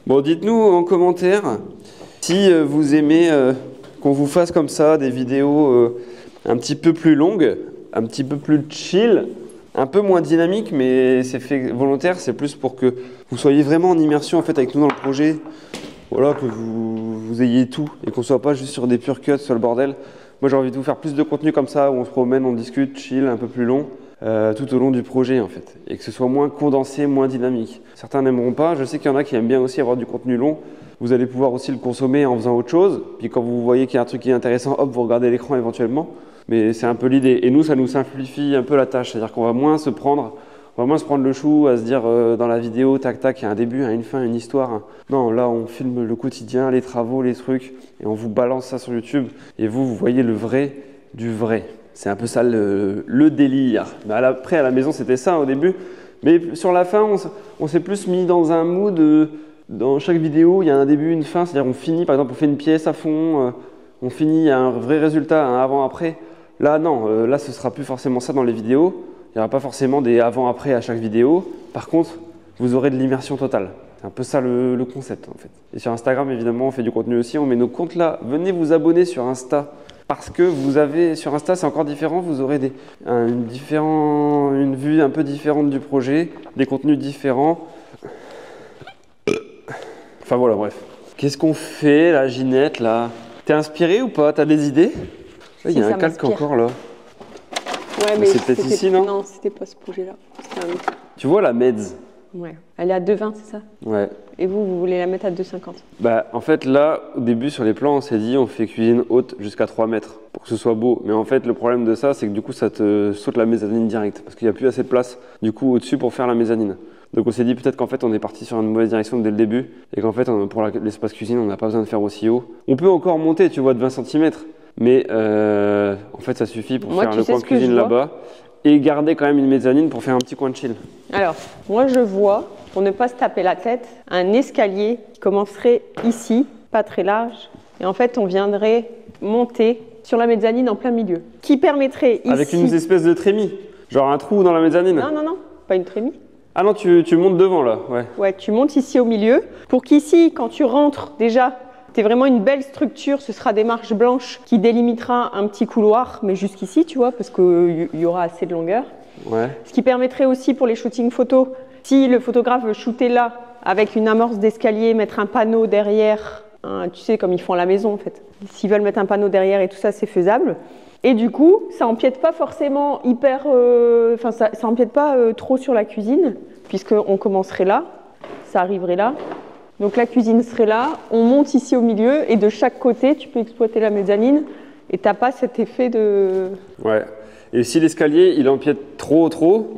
Bon, dites-nous en commentaire si vous aimez qu'on vous fasse comme ça des vidéos un petit peu plus longues, un petit peu plus chill, un peu moins dynamique, mais c'est fait volontaire. C'est plus pour que vous soyez vraiment en immersion en fait avec nous dans le projet. Voilà, que vous ayez tout et qu'on soit pas juste sur des pure cuts sur le bordel. Moi, j'ai envie de vous faire plus de contenu comme ça où on se promène, on discute, chill, un peu plus long. Tout au long du projet en fait, et que ce soit moins condensé, moins dynamique. Certains n'aimeront pas, je sais qu'il y en a qui aiment bien aussi avoir du contenu long. Vous allez pouvoir aussi le consommer en faisant autre chose, puis quand vous voyez qu'il y a un truc qui est intéressant, hop, vous regardez l'écran éventuellement. Mais c'est un peu l'idée, et nous ça nous simplifie un peu la tâche, c'est-à-dire qu'on va moins se prendre le chou à se dire dans la vidéo, tac tac, il y a un début, une fin, une histoire. Non, là on filme le quotidien, les travaux, les trucs, et on vous balance ça sur YouTube, et vous voyez le vrai du vrai. C'est un peu ça le délire. Mais après, à la maison, c'était ça au début. Mais sur la fin, on s'est plus mis dans un mood. Dans chaque vidéo, il y a un début, une fin. C'est-à-dire, on finit, par exemple, on fait une pièce à fond. On finit, il y a un vrai résultat, un avant-après. Là, non. Là, ce ne sera plus forcément ça dans les vidéos. Il n'y aura pas forcément des avant-après à chaque vidéo. Par contre, vous aurez de l'immersion totale. C'est un peu ça le concept, en fait. Et sur Instagram, évidemment, on fait du contenu aussi. On met nos comptes là. Venez vous abonner sur Insta. Parce que vous avez, sur Insta, c'est encore différent, vous aurez une vue un peu différente du projet, des contenus différents. Enfin voilà, bref. Qu'est-ce qu'on fait, la Ginette, là? T'es inspiré ou pas? T'as des idées? Il y a un calque encore, là. Ouais, mais c'est peut-être ici, non? Non, c'était pas ce projet-là. Tu vois la Meds? Ouais. Elle est à 2,20, c'est ça? Ouais. Et vous voulez la mettre à 2,50? Bah, en fait, là, au début, sur les plans, on s'est dit, on fait cuisine haute jusqu'à 3 mètres pour que ce soit beau. Mais en fait, le problème de ça, c'est que du coup, ça te saute la mezzanine direct parce qu'il n'y a plus assez de place, du coup, au-dessus pour faire la mezzanine. Donc, on s'est dit peut-être qu'en fait, on est parti sur une mauvaise direction dès le début et qu'en fait, pour l'espace cuisine, on n'a pas besoin de faire aussi haut. On peut encore monter, tu vois, de 20 cm, mais en fait, ça suffit pour faire le coin cuisine là-bas et garder quand même une mezzanine pour faire un petit coin de chill. Alors, moi, je vois, pour ne pas se taper la tête, un escalier qui commencerait ici, pas très large, et en fait, on viendrait monter sur la mezzanine en plein milieu, qui permettrait ici… Avec une espèce de trémie, genre un trou dans la mezzanine. Non, pas une trémie. Ah non, tu montes devant là, ouais. Ouais, tu montes ici au milieu, pour qu'ici, quand tu rentres, déjà, tu aies vraiment une belle structure, ce sera des marches blanches qui délimitera un petit couloir, mais jusqu'ici, tu vois, parce qu'il y aura assez de longueur. Ouais. Ce qui permettrait aussi pour les shootings photos, si le photographe veut shooter là, avec une amorce d'escalier, mettre un panneau derrière, tu sais, comme ils font à la maison en fait. S'ils veulent mettre un panneau derrière et tout ça, c'est faisable. Et du coup, ça empiète pas forcément ça empiète pas trop sur la cuisine, puisqu'on commencerait là, ça arriverait là. Donc la cuisine serait là, on monte ici au milieu, et de chaque côté, tu peux exploiter la mezzanine, et t'as pas cet effet de… Ouais. Et si l'escalier il empiète trop,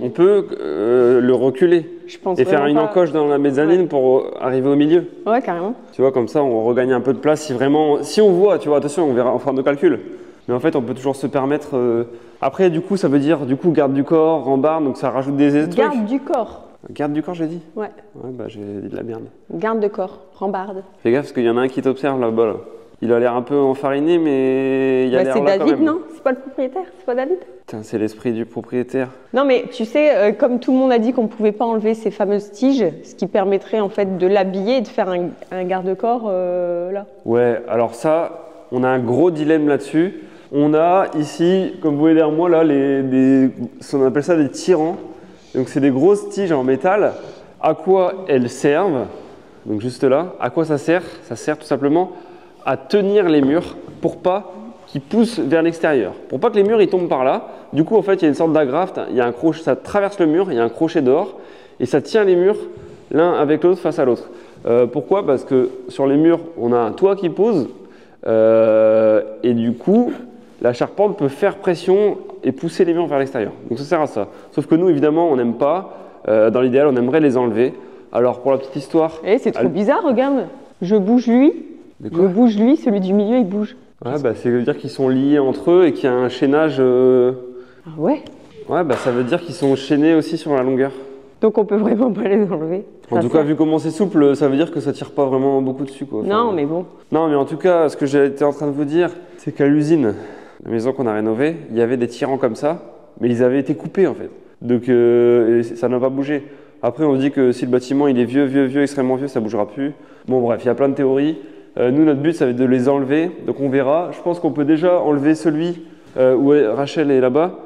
on peut le reculer et faire une encoche dans la mezzanine pour arriver au milieu. Ouais, carrément. Tu vois, comme ça on regagne un peu de place si on voit, tu vois, attention, on verra, on fera nos calculs. Mais en fait, on peut toujours se permettre. Après, du coup, ça veut dire garde du corps, rambarde, donc ça rajoute des trucs. Garde du corps. Garde du corps, j'ai dit? Ouais. Ouais, bah j'ai dit de la merde. Garde de corps, rambarde. Fais gaffe parce qu'il y en a un qui t'observe là-bas. Là. Il a l'air un peu enfariné, mais il a l'air là David, quand même. C'est David, non? C'est pas le propriétaire? C'est pas David? Putain, c'est l'esprit du propriétaire. Non, mais tu sais, comme tout le monde a dit qu'on ne pouvait pas enlever ces fameuses tiges, ce qui permettrait en fait de l'habiller et de faire un garde-corps là. Ouais, alors ça, on a un gros dilemme là-dessus. On a ici, comme vous voyez derrière moi, là, on appelle ça des tirants. Donc c'est des grosses tiges en métal. À quoi elles servent? Donc juste là, à quoi ça sert? Ça sert tout simplement à tenir les murs pour pas qu'ils poussent vers l'extérieur. Pour pas que les murs ils tombent par là. Du coup, en fait, il y a une sorte d'agrafe, il y a un crochet, ça traverse le mur, il y a un crochet dehors et ça tient les murs l'un avec l'autre face à l'autre. Pourquoi? Parce que sur les murs, on a un toit qui pose et du coup, la charpente peut faire pression et pousser les murs vers l'extérieur. Donc ça sert à ça. Sauf que nous, évidemment, on n'aime pas. Dans l'idéal, on aimerait les enlever. Alors pour la petite histoire… C'est trop bizarre, regarde. Je bouge lui, celui du milieu il bouge. Ouais, bah, ça veut dire qu'ils sont liés entre eux et qu'il y a un chaînage… Ah ouais. Ouais, bah ça veut dire qu'ils sont chaînés aussi sur la longueur. Donc on peut vraiment pas les enlever. En tout cas, vu comment c'est souple, ça veut dire que ça tire pas vraiment beaucoup dessus, quoi. Enfin, non, mais bon. Non, mais en tout cas, ce que j'étais en train de vous dire, c'est qu'à l'usine, la maison qu'on a rénovée, il y avait des tirants comme ça, mais ils avaient été coupés en fait. Donc ça n'a pas bougé. Après, on se dit que si le bâtiment il est vieux, extrêmement vieux, ça bougera plus. Bon, bref, il y a plein de théories. Nous, notre but, ça va être de les enlever. Donc on verra. Je pense qu'on peut déjà enlever celui où Rachel est là-bas.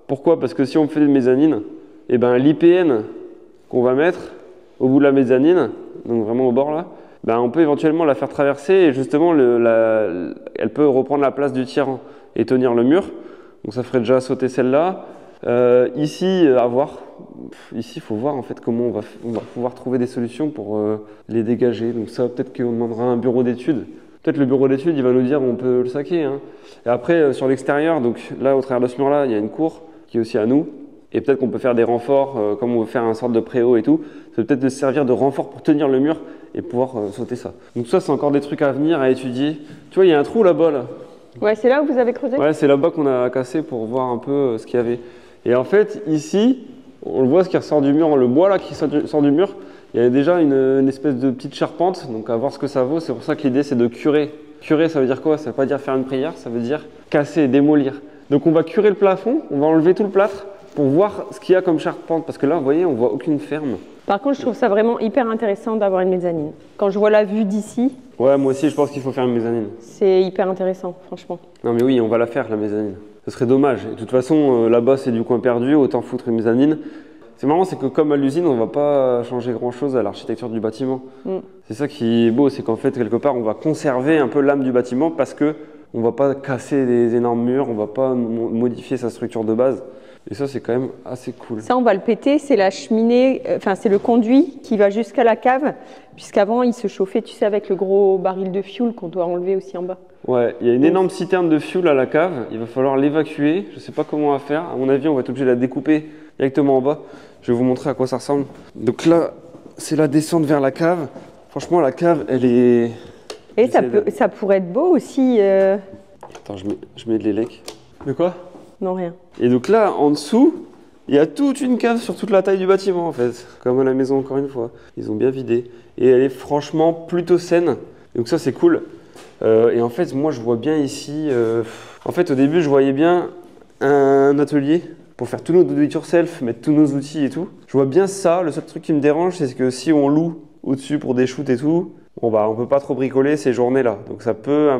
Pourquoi? Parce que si on fait une mezzanine, eh ben, l'IPN qu'on va mettre au bout de la mezzanine, donc vraiment au bord là, ben, on peut éventuellement la faire traverser et justement elle peut reprendre la place du tirant et tenir le mur. Donc ça ferait déjà sauter celle-là. Ici, à voir. Ici, il faut voir en fait comment on va pouvoir trouver des solutions pour les dégager. Donc ça, peut-être qu'on demandera un bureau d'études. Peut-être le bureau d'études, il va nous dire on peut le saquer. Hein. Et après, sur l'extérieur, donc là, au travers de ce mur-là, il y a une cour qui est aussi à nous. Et peut-être qu'on peut faire des renforts, comme on veut faire un sorte de préau et tout. Ça peut peut-être servir de renfort pour tenir le mur et pouvoir sauter ça. Donc ça, c'est encore des trucs à venir, à étudier. Tu vois, il y a un trou là-bas, là. Ouais, c'est là où vous avez creusé? Ouais, c'est là-bas qu'on a cassé pour voir un peu ce qu'il y avait. Et en fait, ici, on le voit ce qui ressort du mur, le bois là qui sort du mur. Il y a déjà une espèce de petite charpente, donc à voir ce que ça vaut. C'est pour ça que l'idée, c'est de curer. Curer, ça veut dire quoi? Ça veut pas dire faire une prière, ça veut dire casser, démolir. Donc on va curer le plafond, on va enlever tout le plâtre pour voir ce qu'il y a comme charpente. Parce que là, vous voyez, on voit aucune ferme. Par contre, je trouve ça vraiment hyper intéressant d'avoir une mezzanine. Quand je vois la vue d'ici… Ouais, moi aussi, je pense qu'il faut faire une mezzanine. C'est hyper intéressant, franchement. Non mais oui, on va la faire, la mezzanine. Ce serait dommage. Et de toute façon, là-bas, c'est du coin perdu, autant foutre une mezzanine. C'est marrant, c'est que comme à l'usine, on ne va pas changer grand-chose à l'architecture du bâtiment. C'est ça qui est beau, c'est qu'en fait, quelque part, on va conserver un peu l'âme du bâtiment parce qu'on ne va pas casser des énormes murs, on ne va pas modifier sa structure de base. Et ça, c'est quand même assez cool. Ça, on va le péter, c'est la cheminée, enfin, c'est le conduit qui va jusqu'à la cave, puisqu'avant, il se chauffait, tu sais, avec le gros baril de fioul qu'on doit enlever aussi en bas. Ouais, il y a une énorme citerne de fioul à la cave, il va falloir l'évacuer. Je ne sais pas comment on va faire. À mon avis, on va être obligé de la découper directement en bas. Je vais vous montrer à quoi ça ressemble. Donc là, c'est la descente vers la cave. Franchement, la cave, elle est… Et ça pourrait être beau aussi. Attends, je mets de l'élec. De quoi? Non, rien. Et donc là, en dessous, il y a toute une cave sur toute la taille du bâtiment, en fait. Comme à la maison, encore une fois. Ils ont bien vidé. Et elle est franchement plutôt saine. Donc ça, c'est cool. Et en fait, moi, je vois bien ici… En fait, au début, je voyais bien un atelier pour faire tout nos do-it-yourself, mettre tous nos outils et tout. Je vois bien ça. Le seul truc qui me dérange, c'est que si on loue au-dessus pour des shoots et tout, bon, bah, on peut pas trop bricoler ces journées-là. Donc ça peut un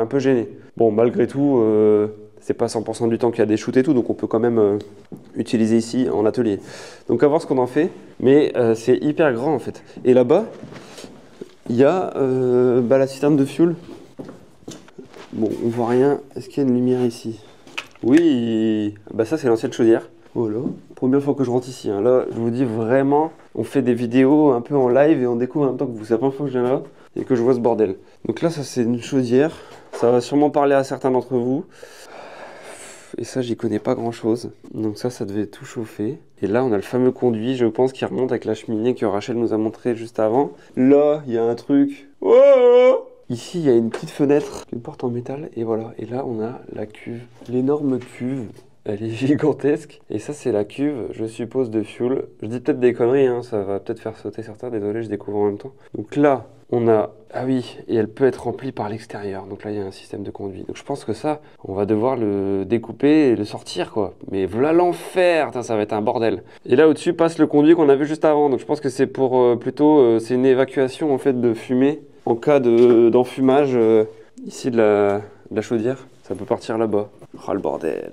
peu gêner. Bon, malgré tout… c'est pas 100% du temps qu'il y a des shoots et tout, donc on peut quand même utiliser ici en atelier. Donc à voir ce qu'on en fait, mais c'est hyper grand en fait. Et là-bas, il y a la citerne de fuel. Bon, on voit rien. Est-ce qu'il y a une lumière ici? Oui, bah ça c'est l'ancienne chaudière. Voilà, première fois que je rentre ici. Hein. Là, je vous dis vraiment, on fait des vidéos un peu en live et on découvre en même temps que vous. C'est la première fois que je viens là et que je vois ce bordel. Donc là, ça c'est une chaudière. Ça va sûrement parler à certains d'entre vous. Et ça, j'y connais pas grand chose. Donc ça devait tout chauffer. Et là, on a le fameux conduit, je pense, qui remonte avec la cheminée que Rachel nous a montré juste avant. Là, il y a un truc. Oh! Ici, il y a une petite fenêtre, une porte en métal. Et voilà. Et là, on a la cuve. L'énorme cuve. Elle est gigantesque. Et ça, c'est la cuve, je suppose, de fuel. Je dis peut-être des conneries, hein. Ça va peut-être faire sauter certains. Désolé, je découvre en même temps. Donc là, on a… Ah oui, et elle peut être remplie par l'extérieur. Donc là, il y a un système de conduit. Donc je pense que ça, on va devoir le découper et le sortir, quoi. Mais voilà l'enfer! Ça va être un bordel. Et là, au-dessus, passe le conduit qu'on a vu juste avant. Donc je pense que c'est pour plutôt… c'est une évacuation, en fait, de fumée. En cas d'enfumage, ici, de la chaudière. Ça peut partir là-bas. Oh, le bordel!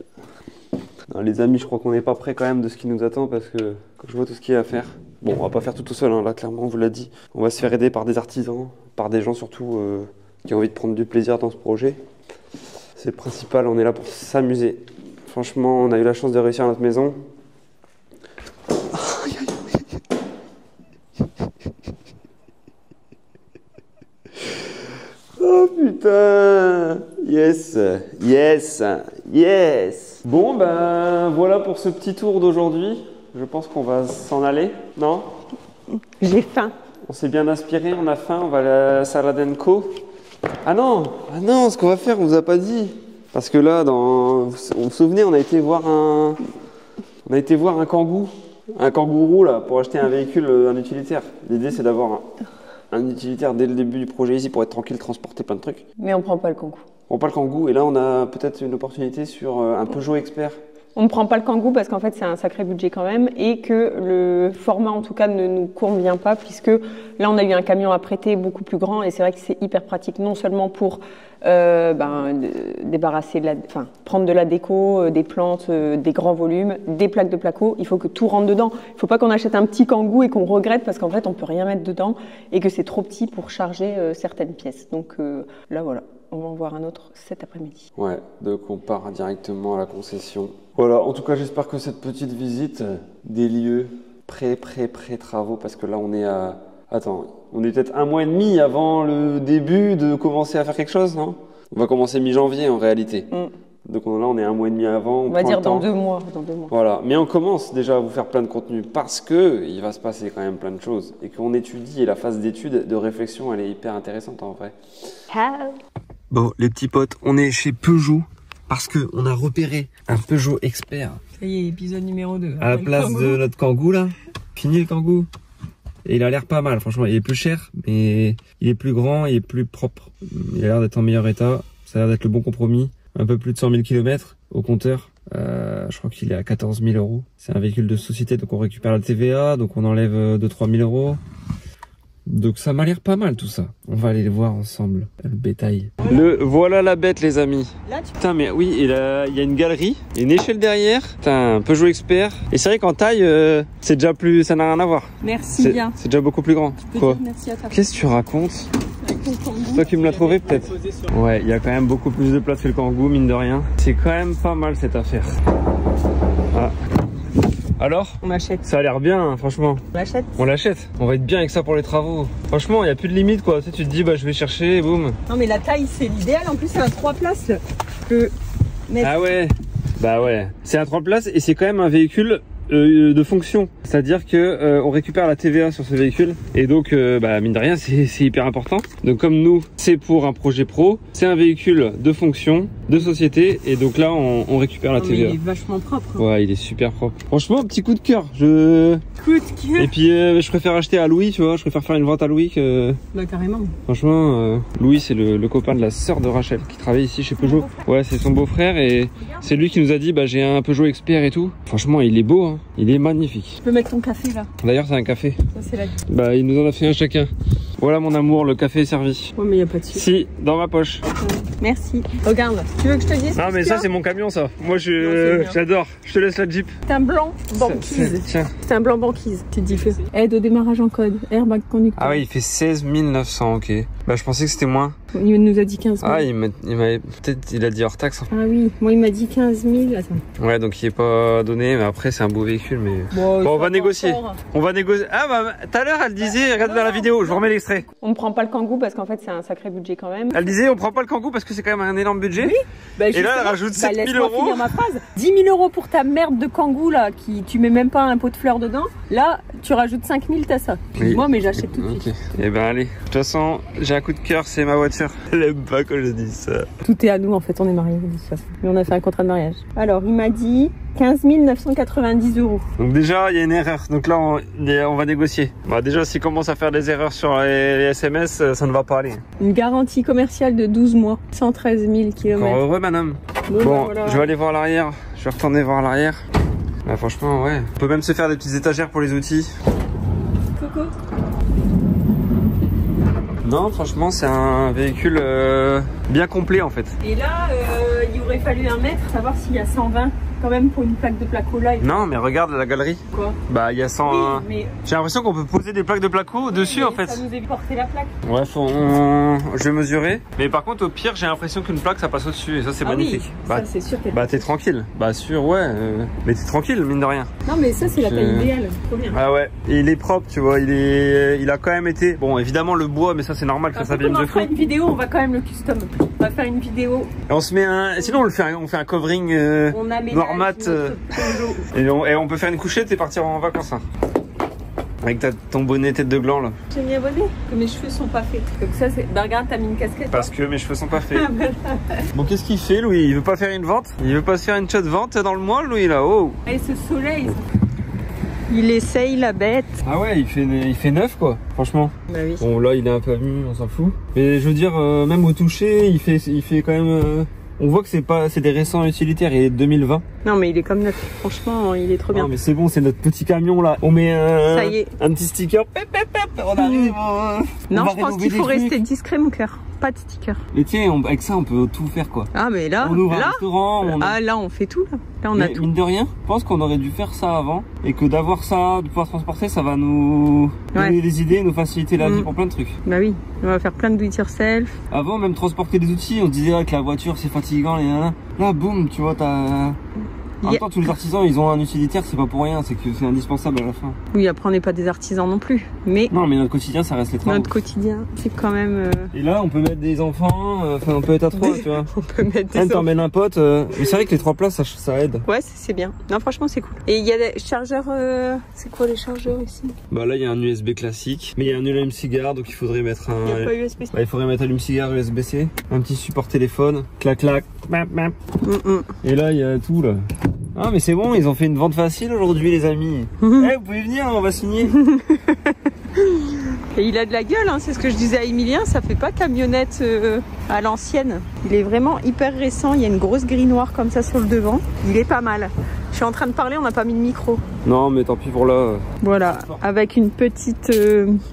Non, les amis, je crois qu'on n'est pas prêts quand même de ce qui nous attend parce que quand je vois tout ce qu'il y a à faire… Bon, on va pas faire tout seul, hein, là, clairement, on vous l'a dit. On va se faire aider par des artisans, par des gens surtout qui ont envie de prendre du plaisir dans ce projet. C'est le principal, on est là pour s'amuser. Franchement, on a eu la chance de réussir à notre maison. Oh putain! Yes, yes, yes. Bon, ben voilà pour ce petit tour d'aujourd'hui. Je pense qu'on va s'en aller, non? J'ai faim. On s'est bien inspiré, on a faim, on va à la Salad & Co. Ah non, ce qu'on va faire, on vous a pas dit. Parce que là, vous vous souvenez, on a été voir un kangourou. Un kangourou là, pour acheter un véhicule, un utilitaire. L'idée c'est d'avoir un utilitaire dès le début du projet ici pour être tranquille, transporter plein de trucs. Mais on prend pas le Kangoo. On prend pas le Kangoo et là on a peut-être une opportunité sur un Peugeot Expert. On ne prend pas le Kangoo parce qu'en fait c'est un sacré budget quand même et que le format en tout cas ne nous convient pas puisque là on a eu un camion à prêter beaucoup plus grand et c'est vrai que c'est hyper pratique non seulement pour débarrasser prendre de la déco, des plantes, des grands volumes, des plaques de placo, il faut que tout rentre dedans. Il ne faut pas qu'on achète un petit Kangoo et qu'on regrette parce qu'en fait on peut rien mettre dedans et que c'est trop petit pour charger certaines pièces. Donc là voilà. On va en voir un autre cet après-midi. Ouais, donc on part directement à la concession. Voilà, en tout cas, j'espère que cette petite visite des lieux pré-travaux, parce que là, on est à... Attends, on est peut-être 1 mois et demi avant le début de commencer à faire quelque chose, non? On va commencer mi-janvier en réalité. Donc là, on est 1 mois et demi avant. On va dire dans 2 mois. Voilà, mais on commence déjà à vous faire plein de contenu parce que il va se passer quand même plein de choses et qu'on étudie et la phase d'étude, de réflexion, elle est hyper intéressante en vrai. Bon, les petits potes, on est chez Peugeot parce qu'on a repéré un Peugeot Expert. Ça y est, épisode numéro 2. À la place de notre Kangoo là. Fini le Kangoo. Et il a l'air pas mal, franchement. Il est plus cher, mais il est plus grand, il est plus propre. Il a l'air d'être en meilleur état. Ça a l'air d'être le bon compromis. Un peu plus de 100 000 km au compteur. Je crois qu'il est à 14 000 €. C'est un véhicule de société, donc on récupère la TVA, donc on enlève 2-3 000 €. Donc ça m'a l'air pas mal tout ça. On va aller le voir ensemble, le bétail. Voilà la bête les amis. Là, Putain mais oui, il y a une galerie, une échelle derrière. Putain, un Peugeot Expert. Et c'est vrai qu'en taille, c'est déjà plus, ça n'a rien à voir. Merci bien. C'est déjà beaucoup plus grand. Quoi? Merci à toi. Qu'est-ce que tu racontes? C'est toi qui me l'as trouvé peut-être? Ouais, il y a quand même beaucoup plus de place que le Kangoo, mine de rien. C'est quand même pas mal cette affaire. Ah. Alors? on achète. Ça a l'air bien, hein, franchement. On l'achète. On l'achète. On va être bien avec ça pour les travaux. Franchement, il n'y a plus de limite quoi. Tu sais, tu te dis, bah je vais chercher, boum. Non mais la taille c'est l'idéal. En plus c'est à 3 places. Ah ouais. Bah ouais. C'est à 3 places et c'est quand même un véhicule de fonction. C'est-à-dire que on récupère la TVA sur ce véhicule et donc bah, mine de rien c'est hyper important. Donc comme nous c'est pour un projet pro, c'est un véhicule de fonction, de société et donc là on récupère la TVA. Il est vachement propre. Hein. Ouais, il est super propre. Franchement, petit coup de cœur. Coup de cœur. Et puis je préfère acheter à Louis, tu vois, je préfère faire une vente à Louis que... Bah carrément. Franchement, Louis c'est le copain de la sœur de Rachel qui travaille ici chez Peugeot. Ouais, c'est son beau-frère et c'est lui qui nous a dit bah j'ai un Peugeot Expert et tout. Franchement, il est beau, hein. Il est magnifique. Tu peux mettre ton café là. D'ailleurs, c'est un café. Ça c'est la... Bah, il nous en a fait un chacun. Voilà mon amour, le café est servi. Ouais mais y a pas de sucre. Si, dans ma poche. Merci. Regarde, tu veux que je te dise? Non mais ça c'est mon camion ça. Moi j'adore. Je te laisse la Jeep. C'est un blanc banquise. Tiens. C'est un blanc banquise. Tu te dis que aide au démarrage en code. Airbag conducteur. Ah oui, il fait 16 900, ok. Bah je pensais que c'était moins. Il nous a dit 15 000. Ah il m'avait peut-être il a dit hors taxe. Ah oui, moi il m'a dit 15 000. Attends. Ouais donc il est pas donné, mais après c'est un beau véhicule mais. Bon on va négocier. On va négocier. Ah bah tout à l'heure elle disait, regardez dans la vidéo, je vous remets l'extrait. On ne prend pas le Kangoo parce qu'en fait c'est un sacré budget quand même. Elle disait on prend pas le Kangoo parce que c'est quand même un énorme budget. Oui. Bah, et là elle rajoute 7 000 €. Finir ma phrase. 10 000 € pour ta merde de Kangoo là, qui tu mets même pas un pot de fleurs dedans. Là tu rajoutes 5 000, t'as ça. Oui. Moi mais j'achète tout de suite. Et ben allez. De toute façon j'ai un coup de cœur, c'est ma voiture. Elle aime pas quand je dis ça. Tout est à nous en fait, on est mariés de toute façon. Mais on a fait un contrat de mariage. Alors il m'a dit 15 990 €. Donc déjà il y a une erreur, donc là on va négocier. Bah déjà s'il commence à faire des erreurs sur les SMS, ça ne va pas aller. Une garantie commerciale de 12 mois, 113 000 km. Encore heureux madame. Bon, voilà. Je vais aller voir l'arrière, je vais retourner voir l'arrière. Bah franchement ouais, on peut même se faire des petites étagères pour les outils. Coco. Non franchement c'est un véhicule bien complet en fait. Et là il aurait fallu un mètre, savoir s'il y a 120 quand même pour une plaque de placo là. Non, mais regarde la galerie. Quoi? Bah, il y a 100. Oui, mais... J'ai l'impression qu'on peut poser des plaques de placo dessus en fait. Ça nous est porté la plaque. Bref, je vais mesurer. Mais par contre, au pire, j'ai l'impression qu'une plaque ça passe au-dessus et ça c'est magnifique. Oui, bah, ça c'est sûr. Bah, t'es tranquille. Bah, sûr, ouais. Mais t'es tranquille, mine de rien. Non, mais ça c'est la taille idéale. Trop bien. Ah ouais. Et il est propre, tu vois. Il a quand même été. Bon, évidemment, le bois, mais ça c'est normal que ça s'abîme de fou. On fera une vidéo, on va quand même le custom. On va faire une vidéo. Et on se met un. Sinon, on fait un covering noir mat. Et on peut faire une couchette et partir en vacances. Hein. Avec ton bonnet tête de gland là. J'ai mis un bonnet, que mes cheveux sont pas faits. Comme ça, c'est. Bah, regarde, t'as mis une casquette. Parce que mes cheveux sont pas faits. Bon, qu'est-ce qu'il fait, Louis? Il veut pas faire une vente? Il veut pas se faire une shot vente dans le mois, Louis là? Oh! Et ce soleil. Il essaye la bête. Ah ouais, il fait neuf quoi, franchement. Bah oui. Bon, là, il est un peu abîmé, on s'en fout. Mais je veux dire, même au toucher, il fait quand même. On voit que c'est des récents utilitaires, il est de 2020. Non mais il est comme neuf, franchement il est trop bien. Non mais c'est bon, c'est notre petit camion là. On met ça y est. Un petit sticker. On arrive. Non, je pense qu'il faut rester discret mon cœur. Pas de sticker. Mais tiens, avec ça on peut tout faire quoi. Ah mais là, on ouvre un restaurant. Ah là on fait tout là. Là on a tout. Mine de rien, je pense qu'on aurait dû faire ça avant. Et que d'avoir ça, de pouvoir transporter, ça va nous donner des idées, nous faciliter la vie pour plein de trucs. Bah oui, on va faire plein de do it yourself. Avant même transporter des outils, on se disait que la voiture c'est fatigant. Là boum, tu vois, t'as... En même temps, tous les artisans, ils ont un utilitaire, c'est pas pour rien, c'est que c'est indispensable à la fin. Oui, après on n'est pas des artisans non plus, mais... Non, mais notre quotidien, ça reste les travaux. Notre quotidien, c'est quand même... Et là, on peut mettre des enfants, enfin on peut être à trois, tu vois. On peut mettre des enfants. T'emmènes un pote, mais c'est vrai que les 3 places, ça aide. Ouais, c'est bien. Non, franchement, c'est cool. Et il y a des chargeurs... C'est quoi les chargeurs ici? Bah là, il y a un USB classique, mais il y a un allume-cigare, donc il faudrait mettre un... Il n'y a pas USB-C. Bah, il faudrait mettre allume-cigare USB-C, un petit support téléphone, clac clac, Et là, il y a tout là. Ah mais c'est bon, ils ont fait une vente facile aujourd'hui les amis. Vous pouvez venir, on va signer. Et il a de la gueule, hein, c'est ce que je disais à Emilien, ça fait pas camionnette à l'ancienne. Il est vraiment hyper récent, il y a une grosse grille noire comme ça sur le devant. Il est pas mal. Je suis en train de parler, on n'a pas mis de micro. Non mais tant pis pour là. Voilà, avec une petite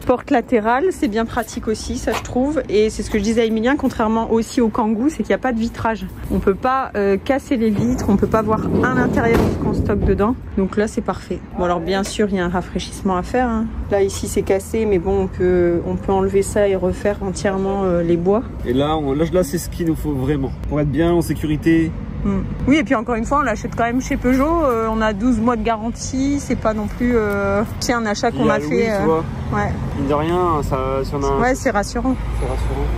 porte latérale, c'est bien pratique aussi, ça je trouve. Et c'est ce que je disais à Emilien, contrairement aussi au Kangoo, c'est qu'il n'y a pas de vitrage. On peut pas casser les vitres, on peut pas voir à l'intérieur ce qu'on stocke dedans. Donc là c'est parfait. Bon alors bien sûr il y a un rafraîchissement à faire. Hein. Là ici c'est cassé, mais bon on peut enlever ça et refaire entièrement les bois. Et là c'est ce qu'il nous faut vraiment pour être bien en sécurité. Oui, et puis encore une fois, on l'achète quand même chez Peugeot. On a 12 mois de garantie. C'est pas non plus c'est un achat qu'on a fait. Tu vois. Ouais. Mine de rien, ça, si on a... Ouais, c'est rassurant.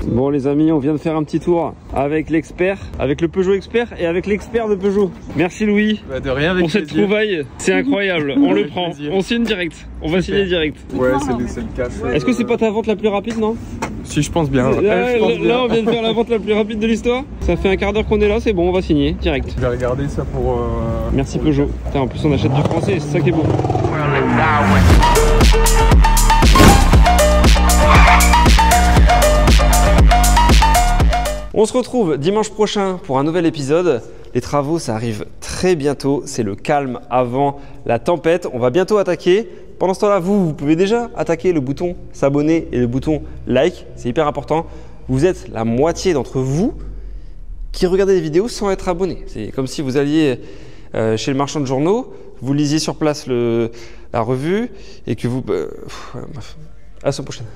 Bon, les amis, on vient de faire un petit tour avec l'expert, avec le Peugeot expert et avec l'expert de Peugeot. Merci Louis. Bah de rien, avec pour cette trouvaille. C'est incroyable. On le prend. On signe direct. On va signer direct. Ouais, c'est le cash. Est-ce que c'est pas ta vente la plus rapide, non? Si, je pense bien. Là, on vient de faire la vente la plus rapide de l'histoire. Ça fait un quart d'heure qu'on est là, c'est bon, on va signer direct. Je vais regarder ça pour... Merci Peugeot. Putain, en plus, on achète du français, c'est ça qui est beau. On se retrouve dimanche prochain pour un nouvel épisode. Les travaux, ça arrive très bientôt. C'est le calme avant la tempête. On va bientôt attaquer. Pendant ce temps-là, vous pouvez déjà attaquer le bouton s'abonner et le bouton like. C'est hyper important. Vous êtes la moitié d'entre vous qui regardez les vidéos sans être abonné. C'est comme si vous alliez chez le marchand de journaux, vous lisiez sur place la revue et que vous... à la semaine prochaine.